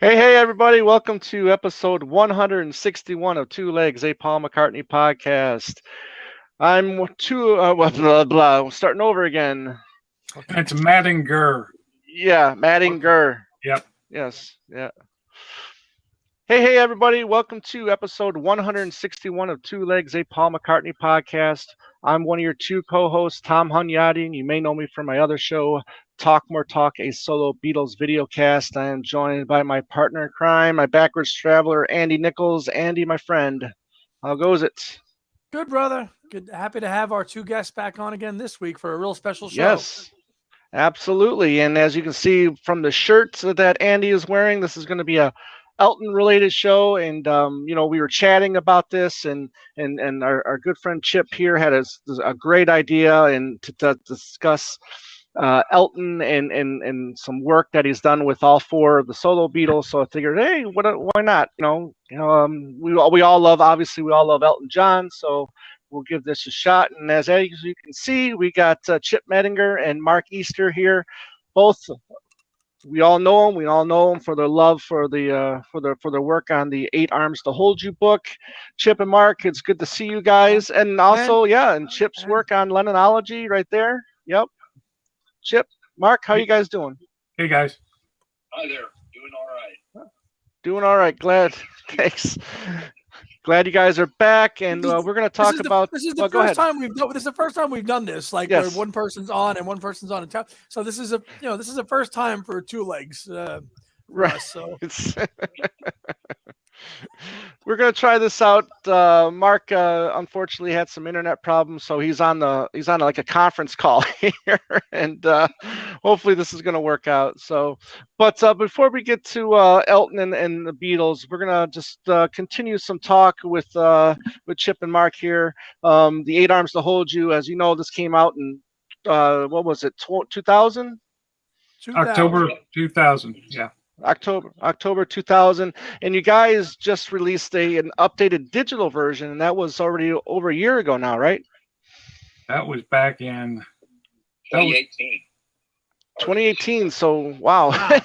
Hey, everybody. Welcome to episode 161 of Two Legs, a Paul McCartney podcast. I'm blah, blah. Starting over again. It's Madinger. Yeah, Madinger. Yep. Yes, yeah. Hey, everybody. Welcome to episode 161 of Two Legs, a Paul McCartney podcast. I'm one of your two co-hosts, Tom Hunyadi, and you may know me from my other show, Talk More Talk, a Solo Beatles video cast. I am joined by my partner in crime, my backwards traveler, Andy Nichols. Andy, my friend, how goes it? Good, brother. Good. Happy to have our two guests back on again this week for a real special show. Yes, absolutely. And as you can see from the shirts that Andy is wearing, this is going to be a Elton related show. And we were chatting about this, and our good friend Chip here had a great idea and to discuss Elton and some work that he's done with all four of the solo Beatles. So I figured, hey, why not? We all love Elton John, so we'll give this a shot. And as you can see, we got Chip Madinger and Mark Easter here. Both we all know them. We all know them for their love for their work on the Eight Arms to Hold You book. Chip and Mark, it's good to see you guys. And also, and Chip's work on Lennonology right there. Yep. Chip, Mark, how you guys doing? Hey, guys. Hi there. Doing all right. Doing all right. Glad. Thanks. Glad you guys are back, and we're going to talk about. This is the first time we've done. This is the first time we've done this. Like Yes. where one person's on and one person's on. So this is a first time for Two Legs. Right. Us, so. We're going to try this out. Mark unfortunately had some internet problems, so he's on like a conference call here, and hopefully this is going to work out. So, but before we get to Elton and the Beatles, we're going to just continue some talk with Chip and Mark here. The Eight Arms to Hold You, as you know, this came out in what was it, 2000? October 2000. Yeah. October 2000, and you guys just released an updated digital version, and that was already over a year ago now, right? That was back in 2018. 2018. So wow,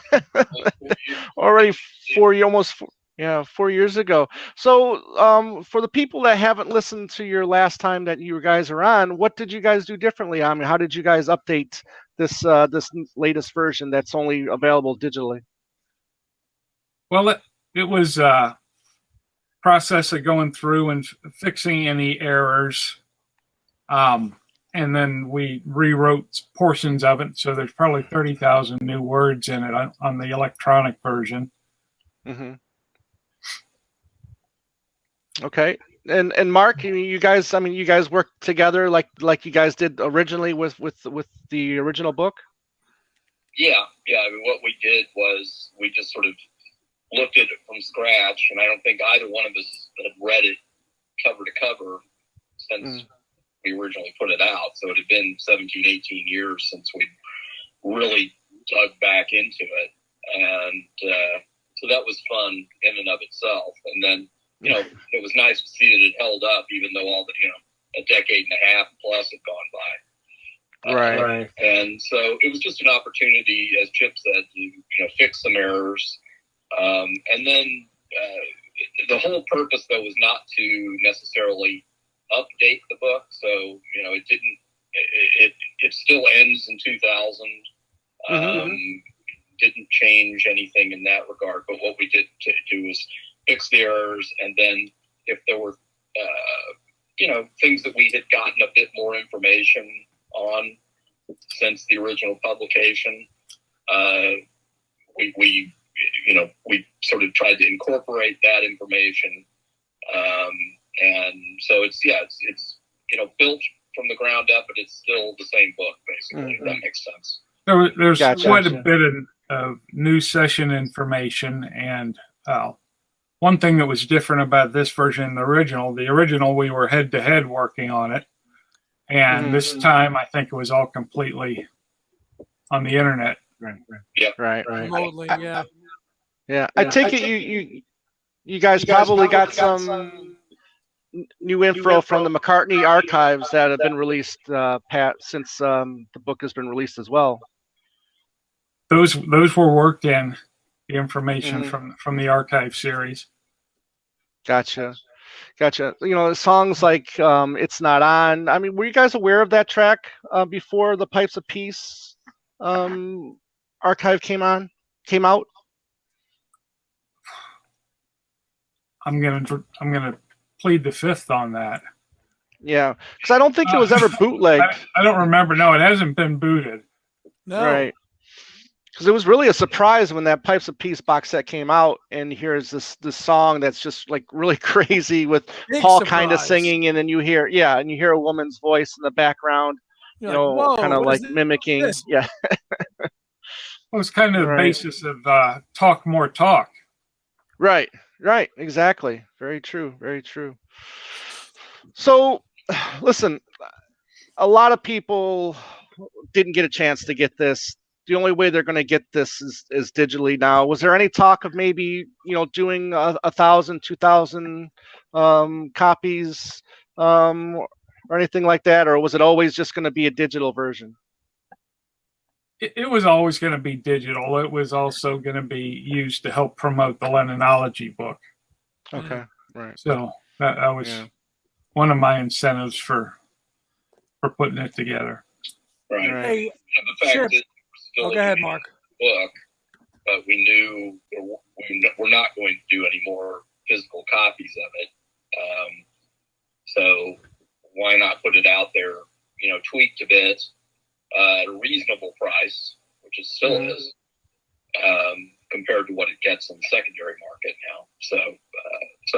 already 4 years ago. So for the people that haven't listened to your last time that you guys are on, what did you guys do differently? I mean, how did you guys update this latest version that's only available digitally? Well, it was a process of going through and fixing any errors. And then we rewrote portions of it. So there's probably 30,000 new words in it on the electronic version. Mm-hmm. Okay. And Mark, you guys worked together like you guys did originally with the original book? Yeah. I mean, what we did was we just sort of looked at it from scratch, and I don't think either one of us had read it cover to cover since we originally put it out. So it had been 17, 18 years since we really dug back into it. And so that was fun in and of itself. And then, it was nice to see that it held up, even though all the, a decade and a half plus had gone by. Right. And so it was just an opportunity, as Chip said, to, fix some errors. And then the whole purpose, though, was not to necessarily update the book. So, it didn't, it still ends in 2000. Didn't change anything in that regard. But what we did to do was fix the errors. And then if there were, things that we had gotten a bit more information on since the original publication, we sort of tried to incorporate that information. And so it's built from the ground up, but it's still the same book, basically, if that makes sense. There's quite a bit of new session information. And one thing that was different about this version than the original, we were head to head working on it. And this time, I think it was all completely on the internet. Right. Yeah. Right. Remotely, yeah. Yeah, I take it you guys probably got some new info from the McCartney archives that have been released, since the book has been released as well. Those were worked in, the information from the archive series. Gotcha. Songs like "It's Not On." I mean, were you guys aware of that track before the Pipes of Peace archive came out? I'm gonna plead the fifth on that. Yeah, because I don't think it was ever bootlegged. I don't remember. No, it hasn't been booted. No. Right. Because it was really a surprise when that Pipes of Peace box set came out, and here's this song that's just like really crazy with Big Paul surprise. kind of singing, and then you hear a woman's voice in the background, You're like, whoa, kind of what like is mimicking. this? Yeah. It was kind of the Right. basis of Talk More Talk. Right. Exactly. Very true. So, listen, a lot of people didn't get a chance to get this. The only way they're going to get this is digitally now. Was there any talk of maybe doing 1,000, 2,000 copies or anything like that, or was it always just going to be a digital version? It was always going to be digital. It was also going to be used to help promote the Lennonology book. Okay, right. So that was one of my incentives for putting it together. Right. Hey, the fact that go ahead, Mark. Book, but we knew we're not going to do any more physical copies of it. So why not put it out there, tweaked a bit at a reasonable price, which it still is, compared to what it gets in the secondary market now. So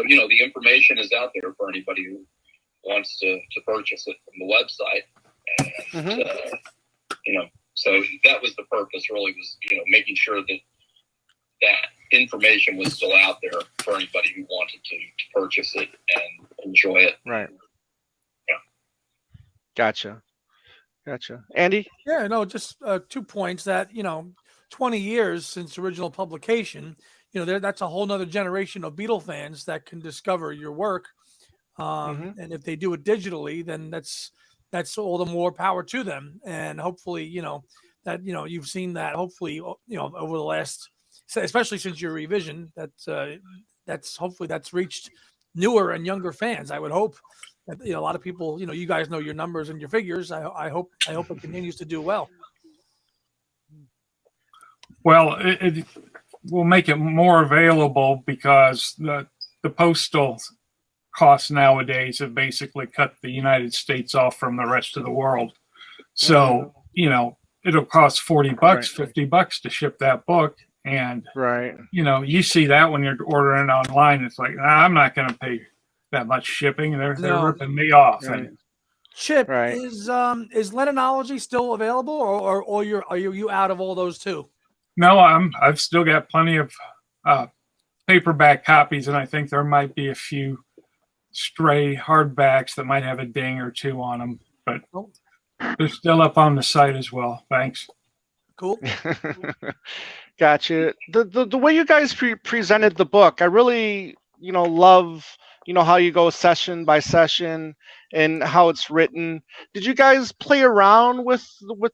the information is out there for anybody who wants to purchase it from the website. And, so that was the purpose, really, was, making sure that information was still out there for anybody who wanted to purchase it and enjoy it. Right. Yeah. Gotcha. Andy? Yeah, no, just 2 points that, 20 years since original publication, that's a whole nother generation of Beatle fans that can discover your work. And if they do it digitally, then that's all the more power to them. And hopefully, you've seen that hopefully, over the last, especially since your revision, that's hopefully that's reached newer and younger fans. I would hope that, a lot of people, you guys know your numbers and your figures. I hope it continues to do well. Well, it will make it more available because the postal costs nowadays have basically cut the United States off from the rest of the world. So, it'll cost $40, $50 to ship that book. And, you see that when you're ordering online, it's like, I'm not going to pay that much shipping. They're ripping me off. And, Chip, is Lennonology still available, or are you out of all those too? No, I've still got plenty of paperback copies, and I think there might be a few stray hardbacks that might have a ding or two on them, but they're still up on the site as well. Thanks. Cool. Gotcha. The way you guys presented the book, I really love how you go session by session and how it's written. Did you guys play around with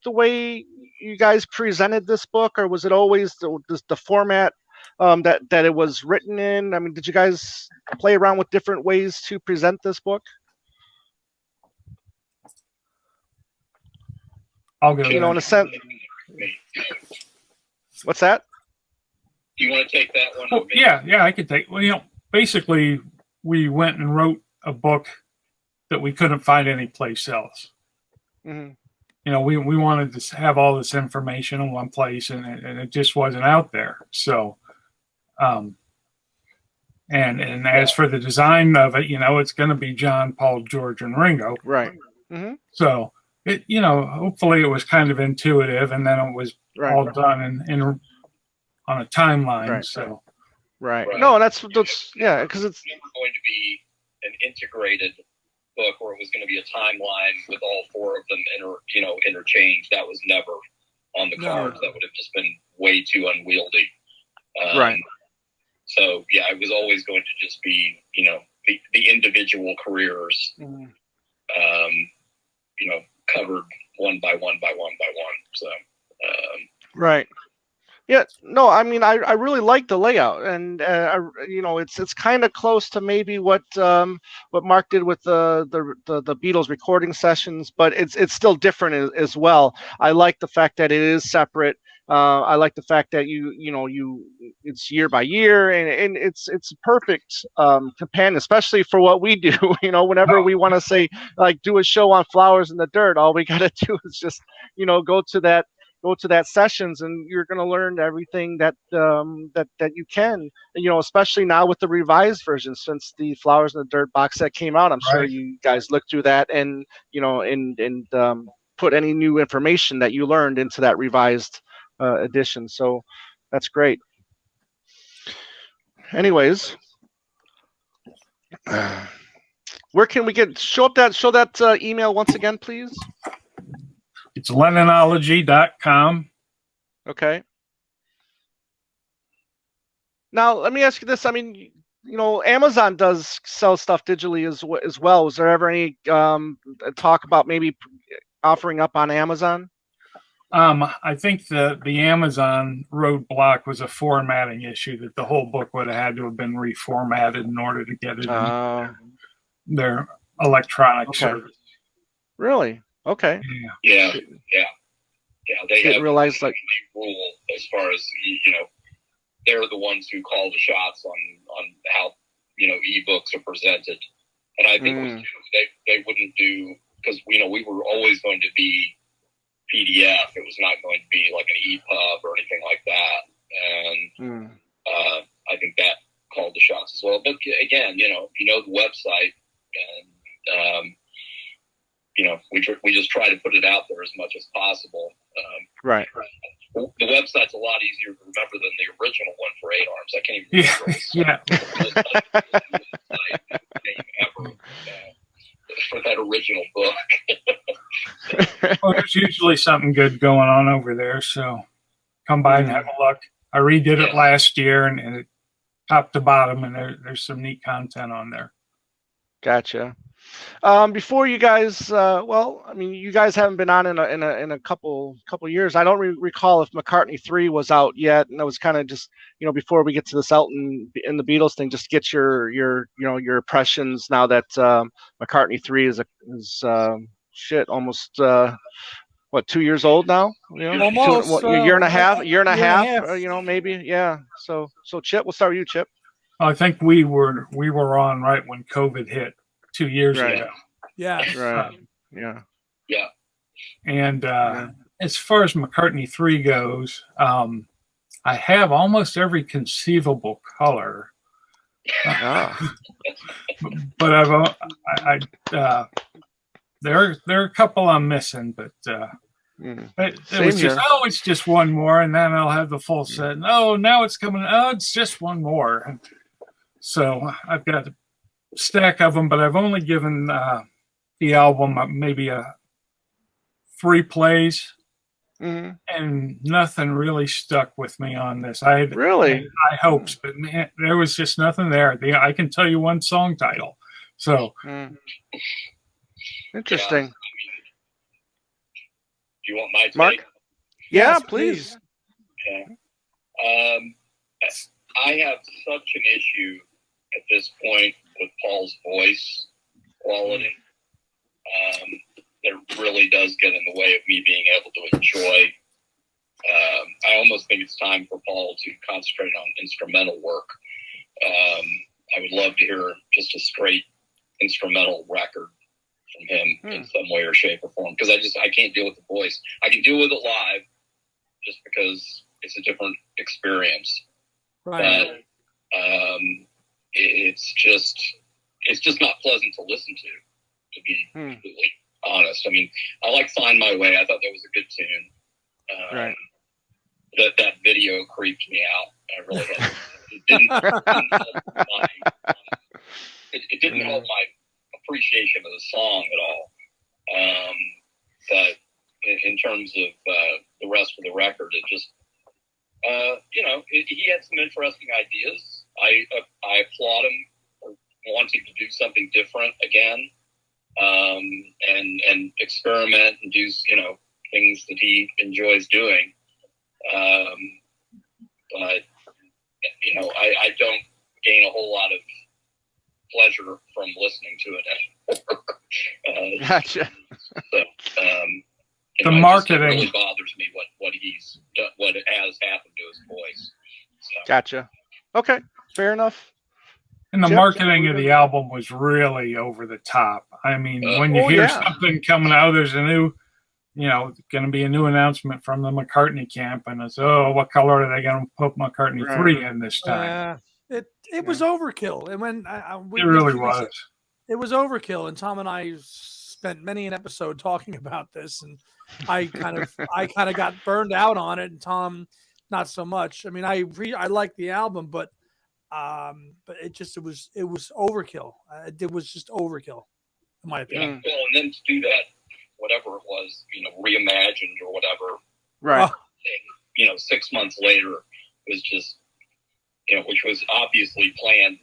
the way you guys presented this book, or was it always the format that it was written in? I mean, did you guys play around with different ways to present this book? I'll go. In a sense. What's that? Do you want to take that one? Oh, yeah, I could take. Well, basically, we went and wrote a book that we couldn't find anyplace else. We wanted to have all this information in one place, and it just wasn't out there. So, and as for the design of it, it's going to be John, Paul, George, and Ringo. Right. So it, hopefully it was kind of intuitive, and then it was all done in on a timeline. Right. So. Right. No, that's yeah, because it's never going to be an integrated book where it was going to be a timeline with all four of them interchanged. That was never on the cards. That would have just been way too unwieldy. Right. So yeah, it was always going to just be the individual careers, covered one by one by one by one. So right. Yeah, no, I mean, I really like the layout, and it's kind of close to maybe what Mark did with the Beatles recording sessions, but it's still different as well. I like the fact that it is separate. I like the fact that you it's year by year, and it's a perfect companion, especially for what we do. Whenever we want to say like do a show on Flowers in the Dirt, all we got to do is just go to that sessions, and you're going to learn everything that you can, especially now with the revised version, since the Flowers in the Dirt box set came out. I'm sure Right. you guys looked through that, and put any new information that you learned into that revised edition. So that's great. Anyways, where can we show that email once again, please? It's Lennonology.com. Okay. Now, let me ask you this. I mean, Amazon does sell stuff digitally as well. Was there ever any talk about maybe offering up on Amazon? I think the Amazon roadblock was a formatting issue, that the whole book would have had to have been reformatted in order to get it in their electronic service. Really? Okay. Yeah. They Didn't have realize a rule as far as they're the ones who call the shots on how ebooks are presented, and I think they wouldn't do, because we were always going to be PDF. It was not going to be like an EPUB or anything like that, and I think that called the shots as well. But again, if you know the website, and we just try to put it out there as much as possible. Right. The website's a lot easier to remember than the original one for 8 Arms. I can't even remember ever for that original book. Well, there's usually something good going on over there, so come by and have a look. I redid it last year, and it top to bottom, and there's some neat content on there. Gotcha. Before you guys, you guys haven't been on in a couple years. I don't recall if McCartney III was out yet, and that was kind of just before we get to this Elton and the Beatles thing, just get your impressions now that McCartney III is almost 2 years old now? Almost a year and a half, maybe. Yeah. So Chip, we'll start with you, Chip. I think we were on right when COVID hit 2 years ago. Yeah. Right. Yeah. And as far as McCartney III goes, I have almost every conceivable color. But there are a couple I'm missing, but it's just one more, and then I'll have the full set. And, now it's coming. It's just one more. And so I've got a stack of them, but I've only given the album maybe 3 plays, and nothing really stuck with me on this. I had high hopes, but man, there was just nothing there. I can tell you one song title. So interesting. Do you want my take? Mark? Yeah, please. Okay. I have such an issue at this point with Paul's voice quality. That really does get in the way of me being able to enjoy. I almost think it's time for Paul to concentrate on instrumental work. I would love to hear just a straight instrumental record from him in some way or shape or form, because I can't deal with the voice. I can deal with it live just because it's a different experience. Right. But it's just not pleasant to listen to be completely honest. I mean, I like Find My Way. I thought that was a good tune. Right. That video creeped me out. I really it didn't help my appreciation of the song at all. But in terms of the rest of the record, it just he had some interesting ideas. I applaud him for wanting to do something different again, and experiment and do things that he enjoys doing. you know, I don't gain a whole lot of pleasure from listening to it anymore. Gotcha. So, the know, marketing it really bothers me what he's done, what has happened to his voice. So. Gotcha. Okay, fair enough. And the Chip? marketing of the album was really over the top. I mean, when you hear something coming out, there's a new, you know, going to be a new announcement from the McCartney camp, and it's, oh, what color are they going to put McCartney III in this time? It was overkill. And when it really was. It was overkill, and Tom and I spent many an episode talking about this, and I kind of got burned out on it, and Tom not so much. I mean, I like the album, but it was overkill. It was just overkill, in my opinion. Yeah. Well, and then to do that, whatever it was, you know, reimagined or whatever, right? You know, 6 months later was just, you know, which was obviously planned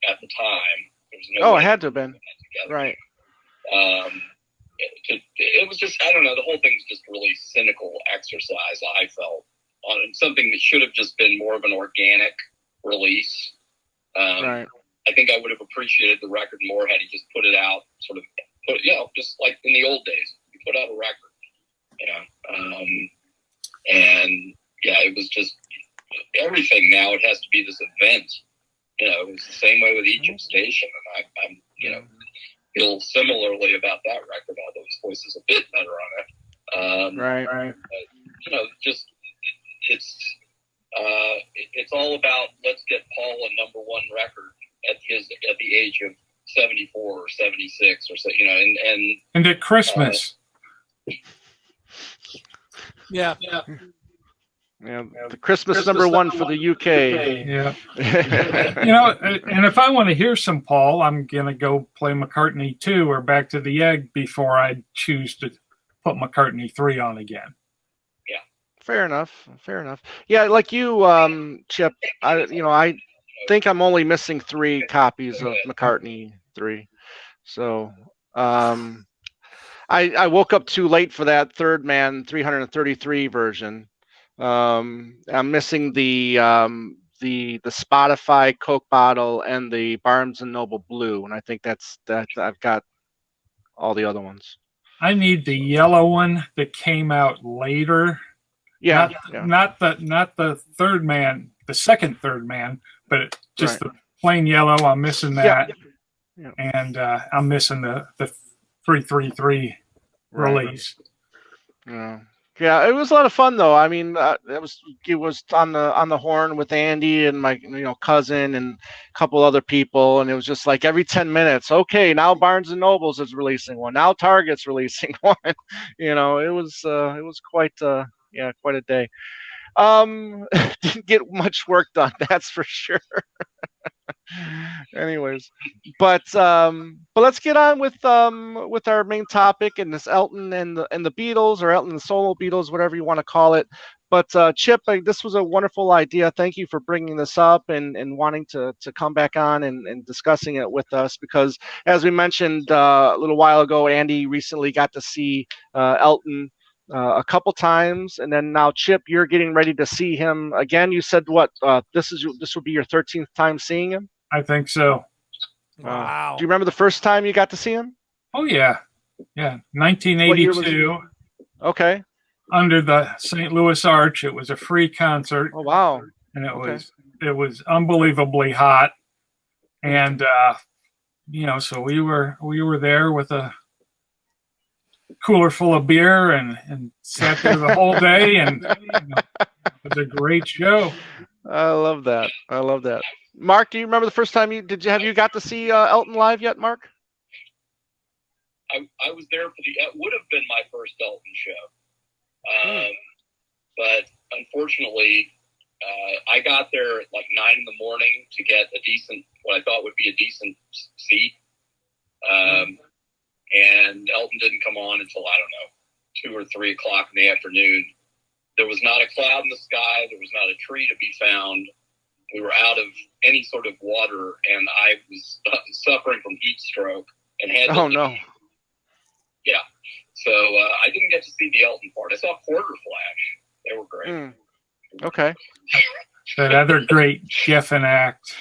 at the time. There was no it had to have been right. It was just, I don't know, the whole thing was just a really cynical exercise, I felt, on something that should have just been more of an organic release. Right. I think I would have appreciated the record more had he just put it out, you know, just like in the old days, you put out a record, you know. And yeah, it was just everything now. It has to be this event, you know. It was the same way with Egypt Station, and I'm you know, feel similarly about that record, although his voice is a bit better on it. Right. But, you know, just it's all about let's get Paul a number one record at the age of 74 or 76 or so, you know, and at Christmas. Yeah. The Christmas number one for the UK. Yeah. You know, and if I want to hear some Paul, I'm gonna go play McCartney II or Back to the Egg before I choose to put McCartney III on again. Yeah. Fair enough. Yeah, like you, Chip, I think I'm only missing 3 copies of McCartney III. So I woke up too late for that Third Man 333 version. I'm missing the Spotify Coke bottle and the Barnes and Noble Blue, and I think that I've got all the other ones. I need the yellow one that came out later. Yeah, not the Third Man, the second Third Man, but just the plain yellow. I'm missing that, and I'm missing the 333 release. Yeah, it was a lot of fun though. I mean, it was on the horn with Andy and my cousin and a couple other people, and it was just like every 10 minutes. Okay, now Barnes and Nobles is releasing one. Now Target's releasing one. It was quite a day. Didn't get much work done, that's for sure. Anyways, but let's get on with our main topic, and this Elton and the Beatles, or Elton and the Solo Beatles, whatever you want to call it. But Chip, this was a wonderful idea. Thank you for bringing this up and wanting to come back on and discussing it with us, because as we mentioned a little while ago, Andy recently got to see Elton a couple times, and then now Chip, you're getting ready to see him again. You said this will be your 13th time seeing him? I think so. Wow. Do you remember the first time you got to see him? Oh yeah, 1982. Okay. Under the St. Louis Arch, it was a free concert. Oh wow! And it was unbelievably hot, and so we were there with a cooler full of beer and sat there the whole day, and it was a great show. I love that. Mark, do you remember the first time have you got to see Elton live yet, Mark? I was there it would have been my first Elton show. But unfortunately, I got there at like 9 a.m. to get what I thought would be a decent seat. And Elton didn't come on until, I don't know, 2 or 3 o'clock in the afternoon. There was not a cloud in the sky. There was not a tree to be found. We were out of any sort of water, and I was suffering from heat stroke and had to no. Yeah. So I didn't get to see the Elton part. I saw Quarter Flash. They were great. Okay. that other great Geffen act.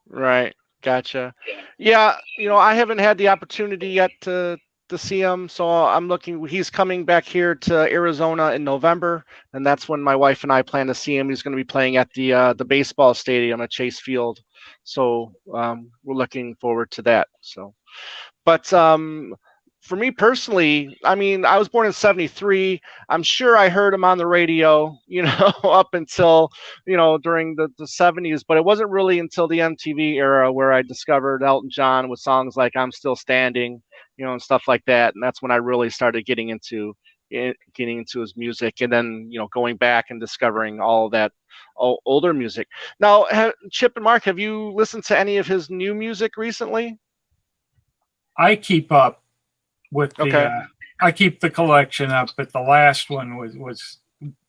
Right. Gotcha. Yeah, I haven't had the opportunity yet to see him, so I'm looking. He's coming back here to Arizona in November, and that's when my wife and I plan to see him. He's going to be playing at the baseball stadium at Chase Field, so we're looking forward to that. So, but for me personally, I mean, I was born in '73. I'm sure I heard him on the radio, up until, during the '70s, but it wasn't really until the MTV era where I discovered Elton John with songs like I'm Still Standing, and stuff like that. And that's when I really started getting into his music, and then, going back and discovering all of that older music. Now, Chip and Mark, have you listened to any of his new music recently? I keep up with the Okay. I keep the collection up, but the last one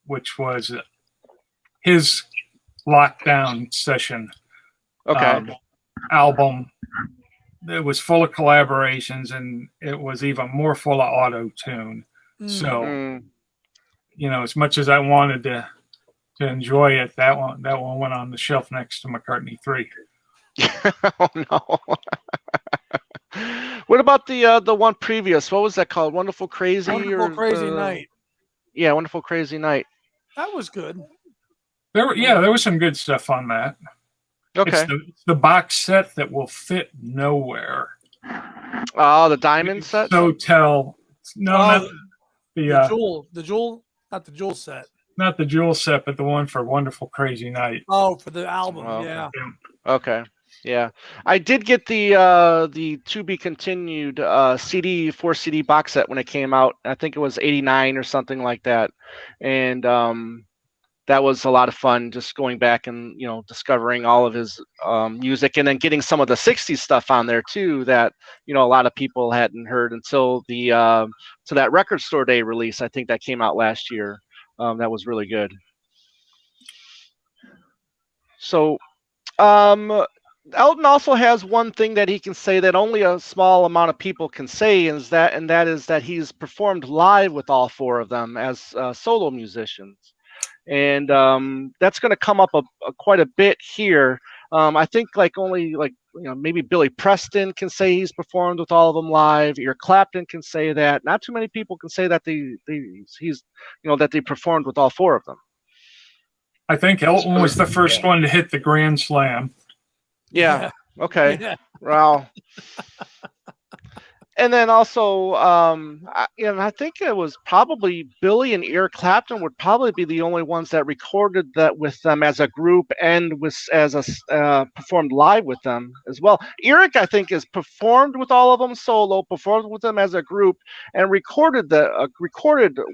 which was his lockdown session album. It was full of collaborations, and it was even more full of auto tune. So, as much as I wanted to enjoy it, that one went on the shelf next to McCartney III. Oh no. What about the one previous? What was that called? Wonderful Crazy? Wonderful Crazy Night. Yeah, Wonderful Crazy Night. That was good. There was some good stuff on that. Okay. It's the box set that will fit nowhere. Oh, the diamond set? Not the jewel, not the jewel set. Not the jewel set, but the one for Wonderful Crazy Night. Oh, for the album, yeah. Okay. Yeah, I did get the To Be Continued CD 4 CD box set when it came out. I think it was '89 or something like that, and that was a lot of fun. Just going back and discovering all of his music, and then getting some of the '60s stuff on there too that a lot of people hadn't heard until to that Record Store Day release. I think that came out last year. That was really good. So. Elton also has one thing that he can say that only a small amount of people can say, and that is that he's performed live with all four of them as solo musicians, and that's going to come up quite a bit here. I think only maybe Billy Preston can say he's performed with all of them live. Eric Clapton can say that. Not too many people can say that that they performed with all four of them. I think Elton was the first one to hit the Grand Slam. Yeah. Okay. Yeah. Wow. And then also, I think it was probably Billy and Eric Clapton would probably be the only ones that recorded that with them as a group and performed live with them as well. Eric, I think, has performed with all of them solo, performed with them as a group, and recorded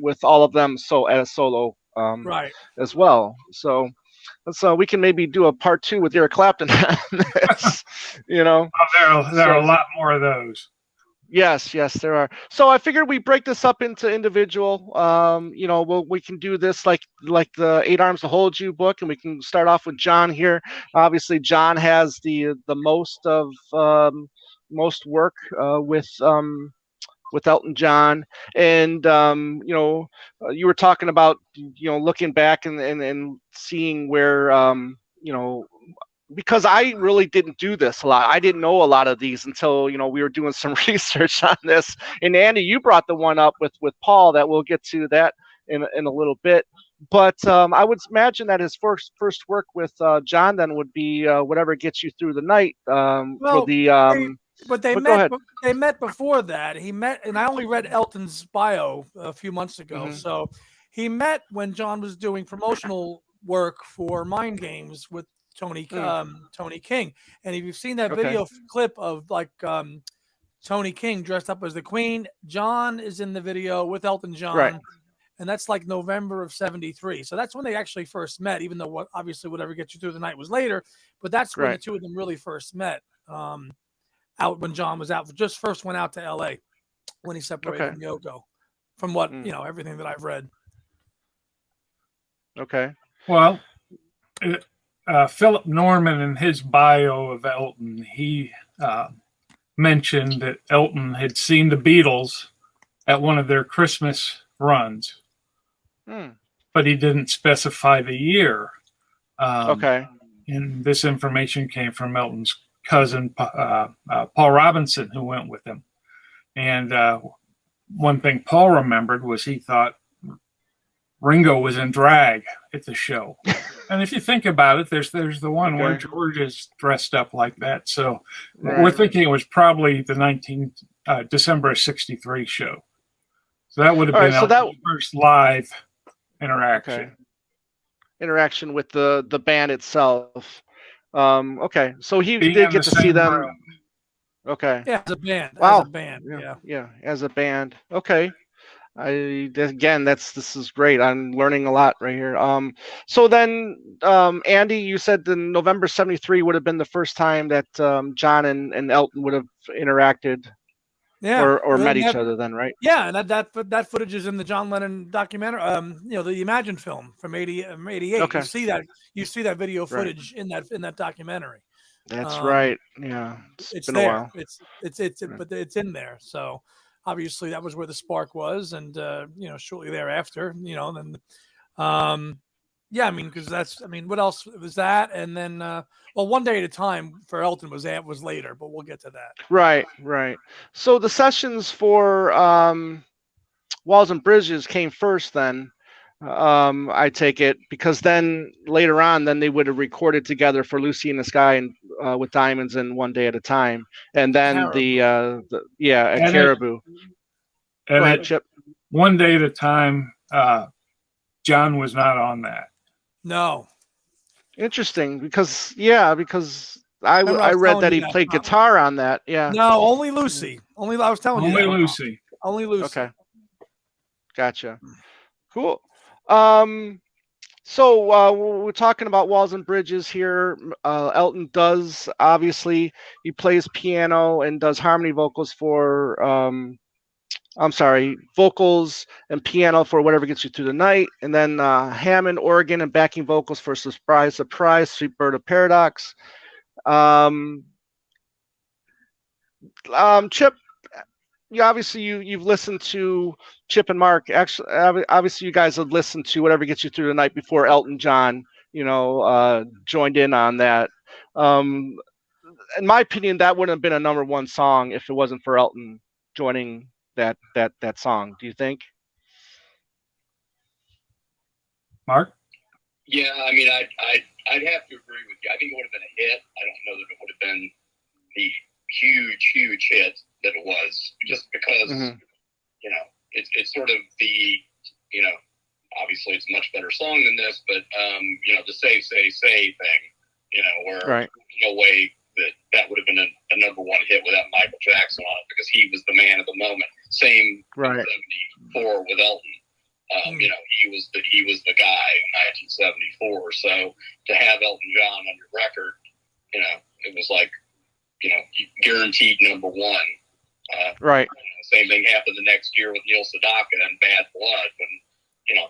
with all of them as solo right as well. So we can maybe do a part 2 with Eric Clapton. There are a lot more of those. Yes, there are. So I figured we break this up into individual. We can do this like the 8 Arms to Hold You book, and we can start off with John here. Obviously, John has the most work with Elton John, and you were talking about looking back and seeing where because I really didn't do this a lot. I didn't know a lot of these until we were doing some research on this. And Andy, you brought the one up with Paul that we'll get to that in a little bit. But I would imagine that his first work with John then would be Whatever Gets You Through the Night. They met before that. He met, and I only read Elton's bio a few months ago. Mm-hmm. So he met when John was doing promotional work for Mind Games with Tony King. And if you've seen that video clip of Tony King dressed up as the Queen, John is in the video with Elton John. Right. And that's like November of '73. So that's when they actually first met, even though obviously Whatever Gets You Through the Night was later. But that's when the two of them really first met. Out when John was out, just first went out to LA when he separated from Yoko, from what everything that I've read. Okay. Well, Philip Norman in his bio of Elton, he mentioned that Elton had seen the Beatles at one of their Christmas runs, but he didn't specify the year. Okay. And this information came from Elton's cousin, Paul Robinson, who went with him. And one thing Paul remembered was he thought Ringo was in drag at the show. And if you think about it, there's the one where George is dressed up like that. So we're thinking it was probably the December of '63 show. So that would have been the first live interaction. Okay. Interaction with the band itself. Okay, so he did get to see them. Room. Okay. Yeah, as a band. Wow. As a band. Yeah, as a band. Okay. This is great. I'm learning a lot right here. So then, Andy, you said the November '73 would have been the first time that John and Elton would have interacted, or met each other. Then, right? Yeah, and that footage is in the John Lennon documentary. The Imagine film from '88. Okay. You see that video footage in that documentary. That's right. Yeah, it's been there. a while. But it's in there. So obviously that was where the spark was, and shortly thereafter, then. Yeah, I mean, because what else was that? And then, One Day at a Time for Elton was later, but we'll get to that. Right. So the sessions for Walls and Bridges came first then, I take it, because then later on, then they would have recorded together for Lucy in the Sky and with Diamonds and One Day at a Time. And then at Caribou. Go ahead, Chip. One Day at a Time, John was not on that. No. Interesting, because I read that he played guitar on that. Yeah. No, only Lucy. I was telling you. Only Lucy. Only Lucy. Okay. Gotcha. Cool. So we're talking about Walls and Bridges here. Elton does, obviously, he plays piano and does harmony vocals for vocals and piano for Whatever Gets You Through the Night, and then Hammond, organ, and backing vocals for Surprise, Surprise, Sweet Bird of Paradox. Chip, you've listened to Chip and Mark. Actually, obviously, you guys have listened to Whatever Gets You Through the Night before Elton John, joined in on that. In my opinion, that wouldn't have been a #1 song if it wasn't for Elton joining that song. Do you think? Mark? Yeah, I mean, I'd have to agree with you. I think it would have been a hit. I don't know that it would have been the huge hit that it was, just because it's sort of the obviously it's a much better song than this, but the say thing, where there's no way that would have been a #1 hit without Michael Jackson on it, because he was the man of the moment. Same in '74 with Elton. He was the guy in 1974. So to have Elton John on your record, it was like, guaranteed #1. Same thing happened the next year with Neil Sedaka and Bad Blood, when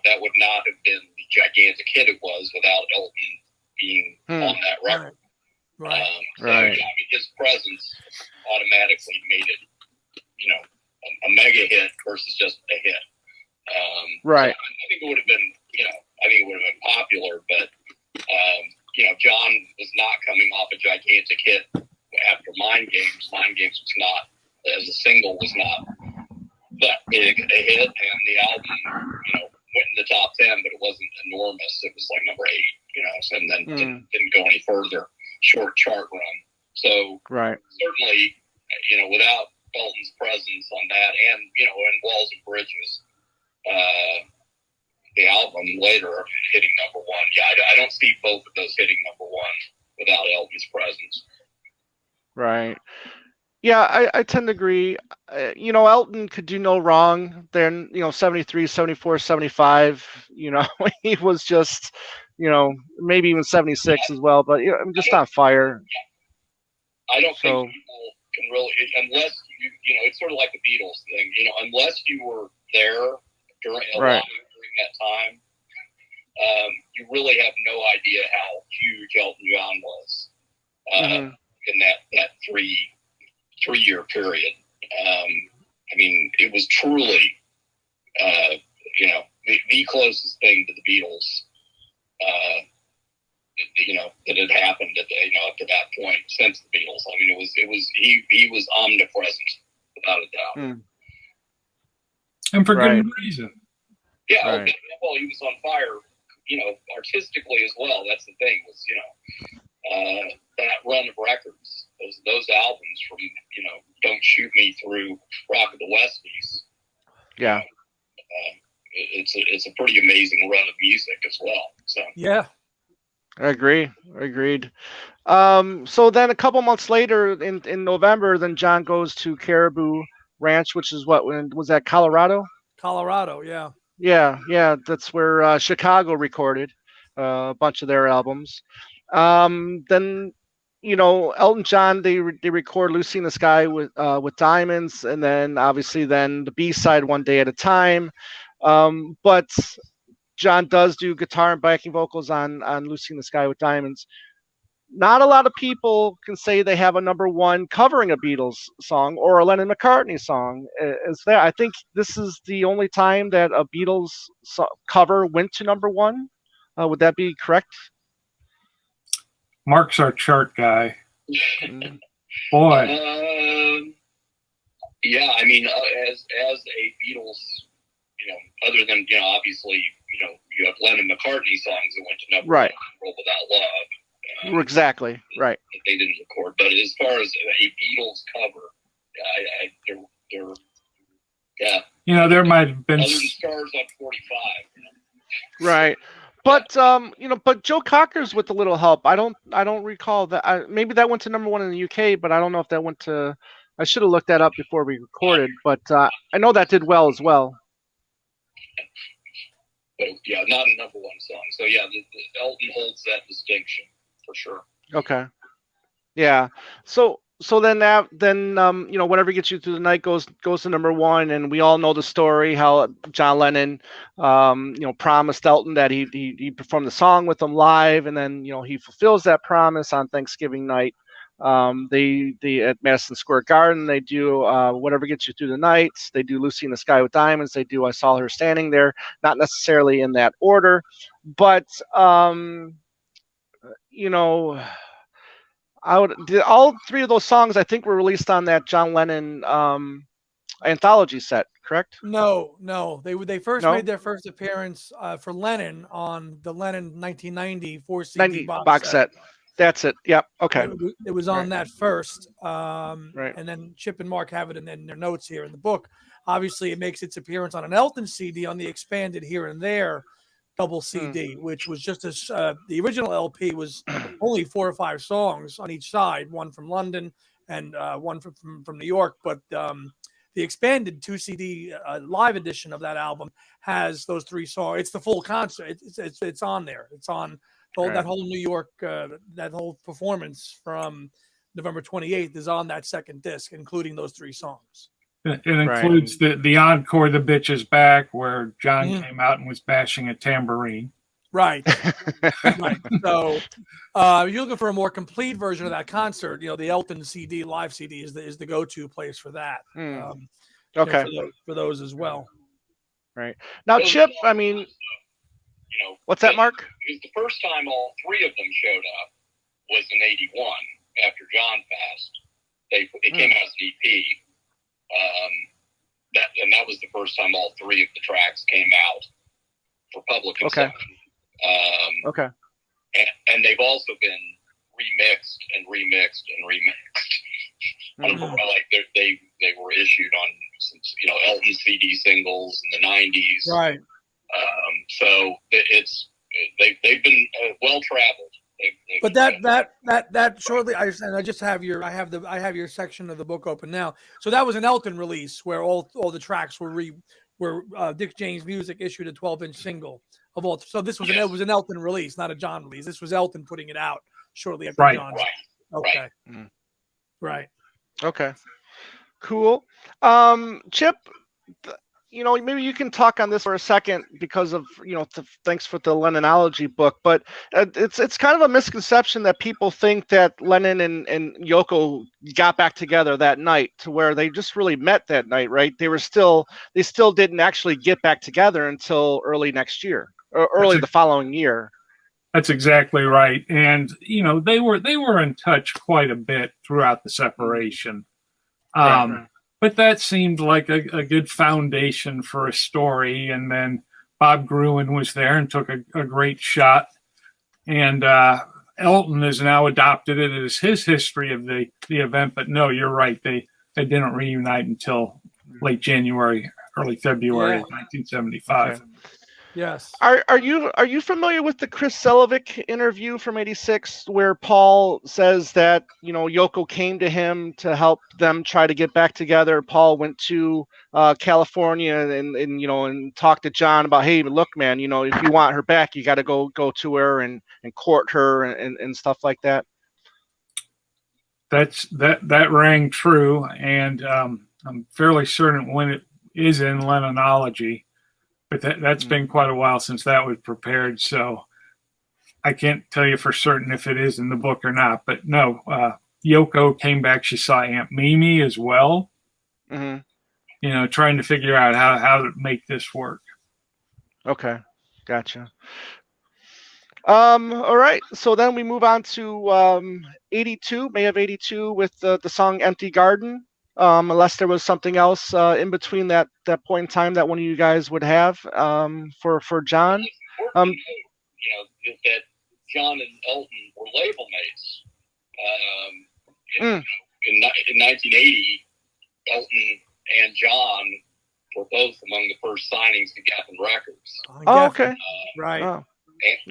that would not have been the gigantic hit it was without Elton being on that record. His presence automatically made it, a mega hit versus just a hit. So I think it would have been, popular, but John was not coming off a gigantic hit after Mind Games. Mind Games was not, as a single, was not that big a hit, and the album, went in the top 10, but it wasn't enormous. It was like #8, and then didn't go any further. Short chart run. So certainly, without Elton's presence on that, and and Walls and Bridges, the album later hitting #1. Yeah, I don't see both of those hitting #1 without Elton's presence. Right. Yeah, I tend to agree. Elton could do no wrong. Then, 73, 74, 75, he was just, maybe even 76 as well, but I'm just on fire. I don't think people can really, unless it's sort of like the Beatles thing, unless you were there during that time, you really have no idea how huge Elton John was in that three-year period. I mean, it was truly, the closest thing to the Beatles that had happened up to that point since the Beatles. I mean, he was omnipresent without a doubt, and for good reason. Yeah, right. Well, he was on fire, artistically as well. That's the thing was, that run of records, those albums from, Don't Shoot Me Through Rock of the Westies. Yeah. It's a pretty amazing run of music as well. So yeah, I agree. Agreed. So then a couple months later in November, then John goes to Caribou Ranch, which is when was that, Colorado? Colorado, yeah. Yeah, that's where Chicago recorded a bunch of their albums. Then, Elton John, they record "Lucy in the Sky" with Diamonds, and then obviously then the B side, "One Day at a Time." But John does do guitar and backing vocals on "Lucy in the Sky" with Diamonds. Not a lot of people can say they have a number one covering a Beatles song or a Lennon McCartney song. Is there? I think this is the only time that a Beatles cover went to number one. Would that be correct? Mark's our chart guy. Boy. Yeah, I mean, as a Beatles, other than obviously, you have Lennon McCartney songs that went to number one, World Without Love. Exactly right. They didn't record, but as far as a Beatles cover, they're there might have been Starr's on 45. Right, but but Joe Cocker's with a little help. I don't recall that. Maybe that went to number one in the UK, but I don't know if that went to. I should have looked that up before we recorded, but I know that did well as well. But yeah, not a number one song. So yeah, Elton holds that distinction. For sure. Okay. Yeah. So then whatever gets you through the night goes to number one, and we all know the story how John Lennon promised Elton that he performed the song with him live, and then he fulfills that promise on Thanksgiving night. They at Madison Square Garden, they do whatever gets you through the night. They do "Lucy in the Sky with Diamonds." They do "I Saw Her Standing There," not necessarily in that order, but all three of those songs I think were released on that John Lennon anthology set, correct? No. They first made their first appearance for Lennon on the Lennon 1990 4 CD box set. That's it. Yep. Okay. It was on that first, and then Chip and Mark have it in their notes here in the book. Obviously, it makes its appearance on an Elton CD on the expanded Here and There double CD, which was just as the original LP was only 4 or 5 songs on each side, one from London and one from New York. But the expanded 2 CD live edition of that album has those 3 songs. It's the full concert. It's on there. It's on that whole New York, that whole performance from November 28th is on that second disc, including those 3 songs. It includes the encore, "The Bitch Is Back," where John came out and was bashing a tambourine. Right. Right. So if you're looking for a more complete version of that concert, the Elton CD, live CD is the go-to place for that. Okay. For those as well. Right. Now, Chip, I mean, what's that, Mark? The first time all 3 of them showed up was in '81 after John passed. They came out as an EP. That was the first time all 3 of the tracks came out for public consumption. Okay. And they've also been remixed. Like they were issued on some, Elton CD singles in the '90s. Right. So they've been well traveled. But that shortly, I just have I have your section of the book open now. So that was an Elton release where all the tracks were Dick James Music issued a 12-inch single of all. So this was it was an Elton release, not a John release. This was Elton putting it out shortly after John. Okay. Right. Okay. Cool. Chip, maybe you can talk on this for a second because of, thanks for the Lennonology book, but it's kind of a misconception that people think that Lennon and Yoko got back together that night, to where they just really met that night, right? They still didn't actually get back together until early next year, or early the following year. That's exactly right. And they were in touch quite a bit throughout the separation. But that seemed like a good foundation for a story. And then Bob Gruen was there and took a great shot. And Elton has now adopted it as his history of the event. But no, you're right. They didn't reunite until late January, early February of 1975. Okay. Yes. Are you familiar with the Chris Selovic interview from '86 where Paul says that Yoko came to him to help them try to get back together? Paul went to California and talked to John about, hey, look, man, if you want her back, you got to go to her and court her and stuff like that. That rang true, and I'm fairly certain when it is in Lennonology. But that's been quite a while since that was prepared, so I can't tell you for certain if it is in the book or not. But no, Yoko came back. She saw Aunt Mimi as well. Trying to figure out how to make this work. Okay, gotcha. All right, so then we move on to '82, May of '82, with the song "Empty Garden." Unless there was something else in between that point in time that one of you guys would have for John. That John and Elton were label mates. In 1980, Elton and John were both among the first signings to Geffen Records. Oh, okay. Right. Oh.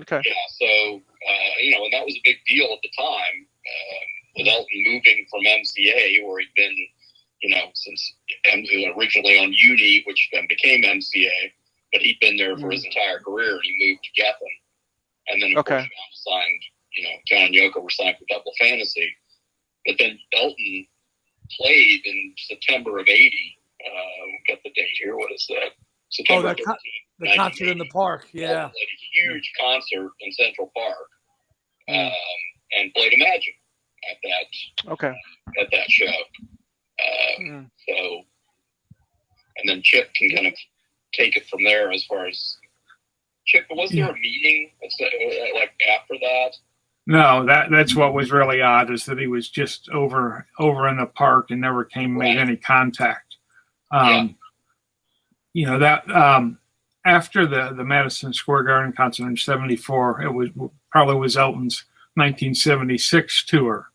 Okay. Yeah, so, and that was a big deal at the time, with Elton moving from MCA, where he'd been, since originally on Uni, which then became MCA, but he'd been there for his entire career, and he moved to Geffen. And then, of course, John and Yoko were signed for Double Fantasy. But then Elton played in September of '80. We've got the date here. What is that? September 13th. The concert in the park. Yeah. Played a huge concert in Central Park, and played Imagine at that show. So, and then Chip can kind of take it from there as far as Chip. Was there a meeting like after that? No, that's what was really odd, is that he was just over in the park and never made any contact. After the Madison Square Garden concert in '74, it probably was Elton's 1976 tour,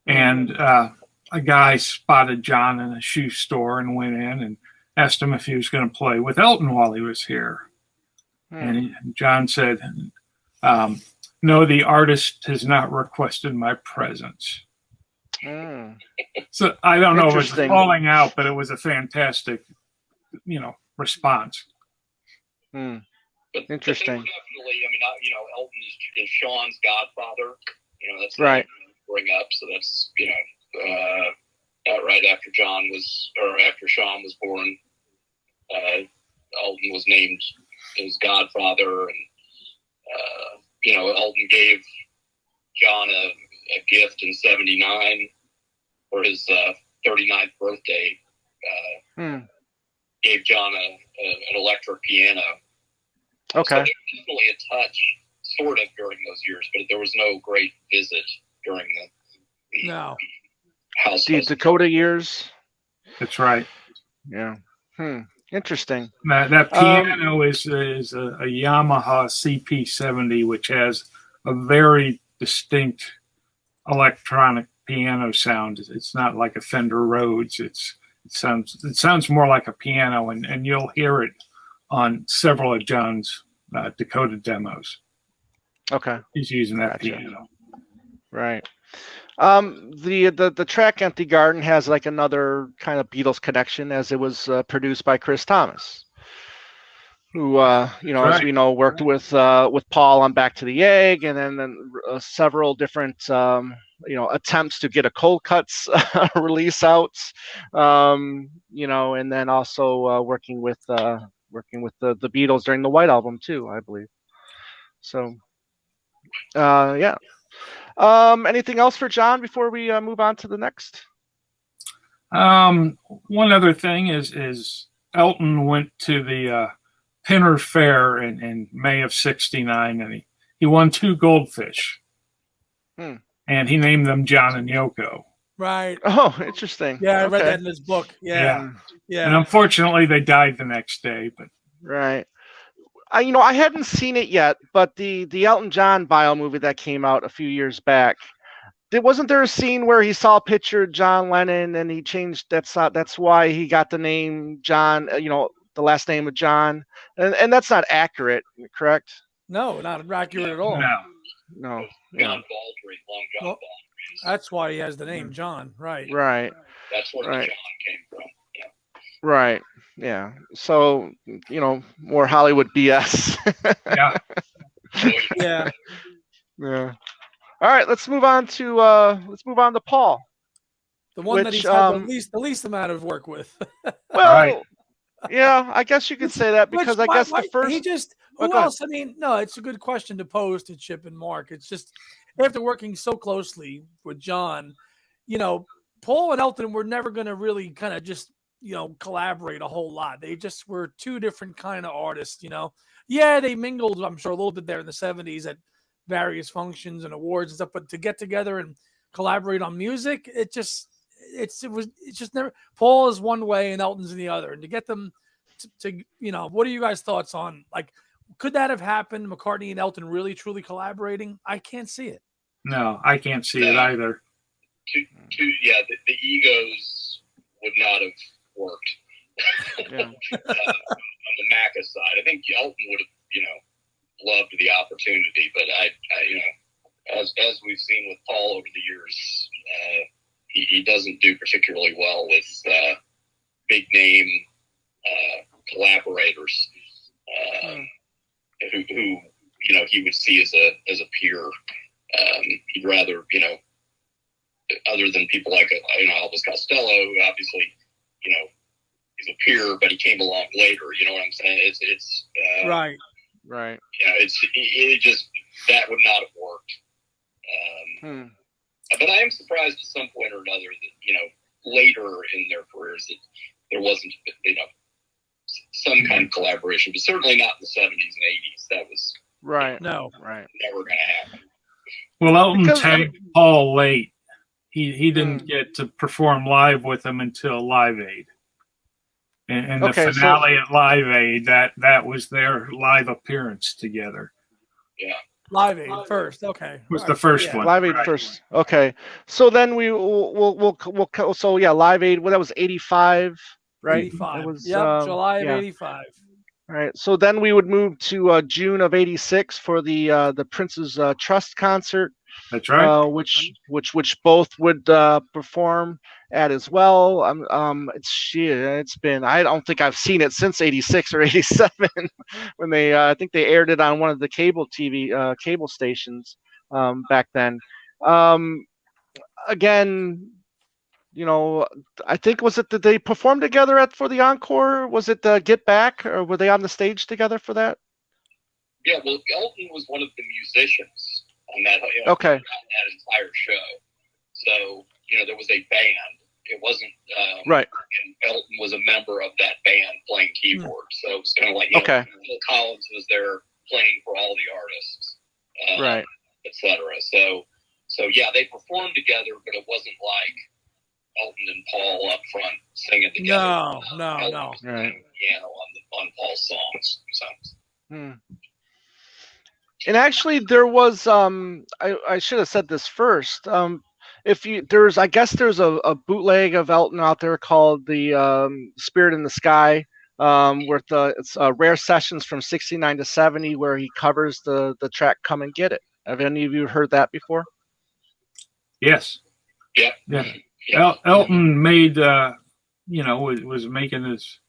and a guy spotted John in a shoe store and went in and asked him if he was going to play with Elton while he was here. And John said, no, the artist has not requested my presence. So I don't know if it's falling out, but it was a fantastic, response. But Interesting. Definitely, Elton is Sean's godfather. That's right. Bring up, so that's right after after Sean was born. Elton was named his godfather, and Elton gave John a gift in '79 for his 39th birthday. Gave John an electric piano. Okay. So there was definitely a touch, sort of, during those years, but there was no great visit during the house. The Dakota years. That's right. Yeah. Interesting. That piano is a Yamaha CP70, which has a very distinct electronic piano sound. It's not like a Fender Rhodes. It sounds more like a piano, and you'll hear it on several of John's Dakota demos. Okay. He's using that piano. Right. The track "Empty Garden" has like another kind of Beatles connection, as it was produced by Chris Thomas, who as we know, worked with Paul on "Back to the Egg," and then several different attempts to get a Cold Cuts release out, and then also working with the Beatles during the White Album too, I believe. So, yeah. Anything else for John before we move on to the next? One other thing is Elton went to the Pinner Fair in May of '69, and he won 2 goldfish, Hmm. and he named them John and Yoko. Right. Oh, interesting. Yeah, I read Okay. that in his book. Yeah. And unfortunately, they died the next day. But Right. I hadn't seen it yet, but the Elton John bio movie that came out a few years back, wasn't there a scene where he saw a picture of John Lennon and he changed that's why he got the name John, the last name of John, and that's not accurate, correct? No, not accurate at all. no, No. John Baldry, Long John Well, Baldry. that's why he has the name John. Right. Right. That's where the Right. John came from. Yeah. Right. Yeah. So, more Hollywood BS. yeah, Yeah. Yeah. All right, let's move on to Paul. The one that Which, he's had the least amount of work with. Well, Right. yeah, I guess you could say that because I guess the first he just Oh, who go ahead. else? I mean, no, it's a good question to pose to Chip and Mark. It's just after working so closely with John, Paul and Elton were never going to really kind of just collaborate a whole lot. They just were two different kind of artists. Yeah, they mingled, I'm sure, a little bit there in the '70s at various functions and awards and stuff. But to get together and collaborate on music, it's just never. Paul is one way and Elton's in the other, and to get them to what are you guys' thoughts on, like, could that have happened? McCartney and Elton really truly collaborating? I can't see it. no, I can't see it either. The egos would not have worked. Yeah. On the Macca side, I think Elton would have, loved the opportunity, but as we've seen with Paul over the years, he doesn't do particularly well with big name collaborators who he would see as a peer. He'd rather other than people like Elvis Costello, who obviously he's a peer, but he came along later. You know what I'm saying? It's Right. It just that would not have worked. But I am surprised at some point or another that later in their careers that there wasn't some kind of collaboration, but certainly not in the '70s and '80s. That was Right. No. Right. never going to happen. Well, Elton Because- tagged Paul late. He didn't get to perform live with him until Live Aid. And the Okay, finale at Live Aid, that was their live appearance together. Yeah. Live Aid first. Okay. Was the first one. Live Aid Right. first. Okay. So then we'll so yeah, Live Aid. Well, that was 85, right? 85. That was, July of yeah. 85. All right. So then we would move to June of '86 for the Prince's Trust concert. That's right. Which both would perform at as well. It's been, I don't think I've seen it since '86 or '87 when they I think they aired it on one of the cable stations back then. Again, I think was it that they performed together for the encore? Was it Get Back, or were they on the stage together for that? Yeah, well, Elton was one of the musicians on that, Okay. on that entire show. So, there was a band. It wasn't Right. And Elton was a member of that band playing keyboard. So it was kind of like Okay. Phil Collins was there playing for all the artists, Right. etc. So yeah, they performed together, but it wasn't like Elton and Paul up front singing together. No. Elton was Right. playing piano on Paul's songs. So. And actually, there was I should have said this first. I guess there's a bootleg of Elton out there called the Spirit in the Sky, where it's rare sessions from '69 to '70 where he covers the track "Come and Get It." Have any of you heard that before? Yes. Yeah. Yeah. Elton made, was making his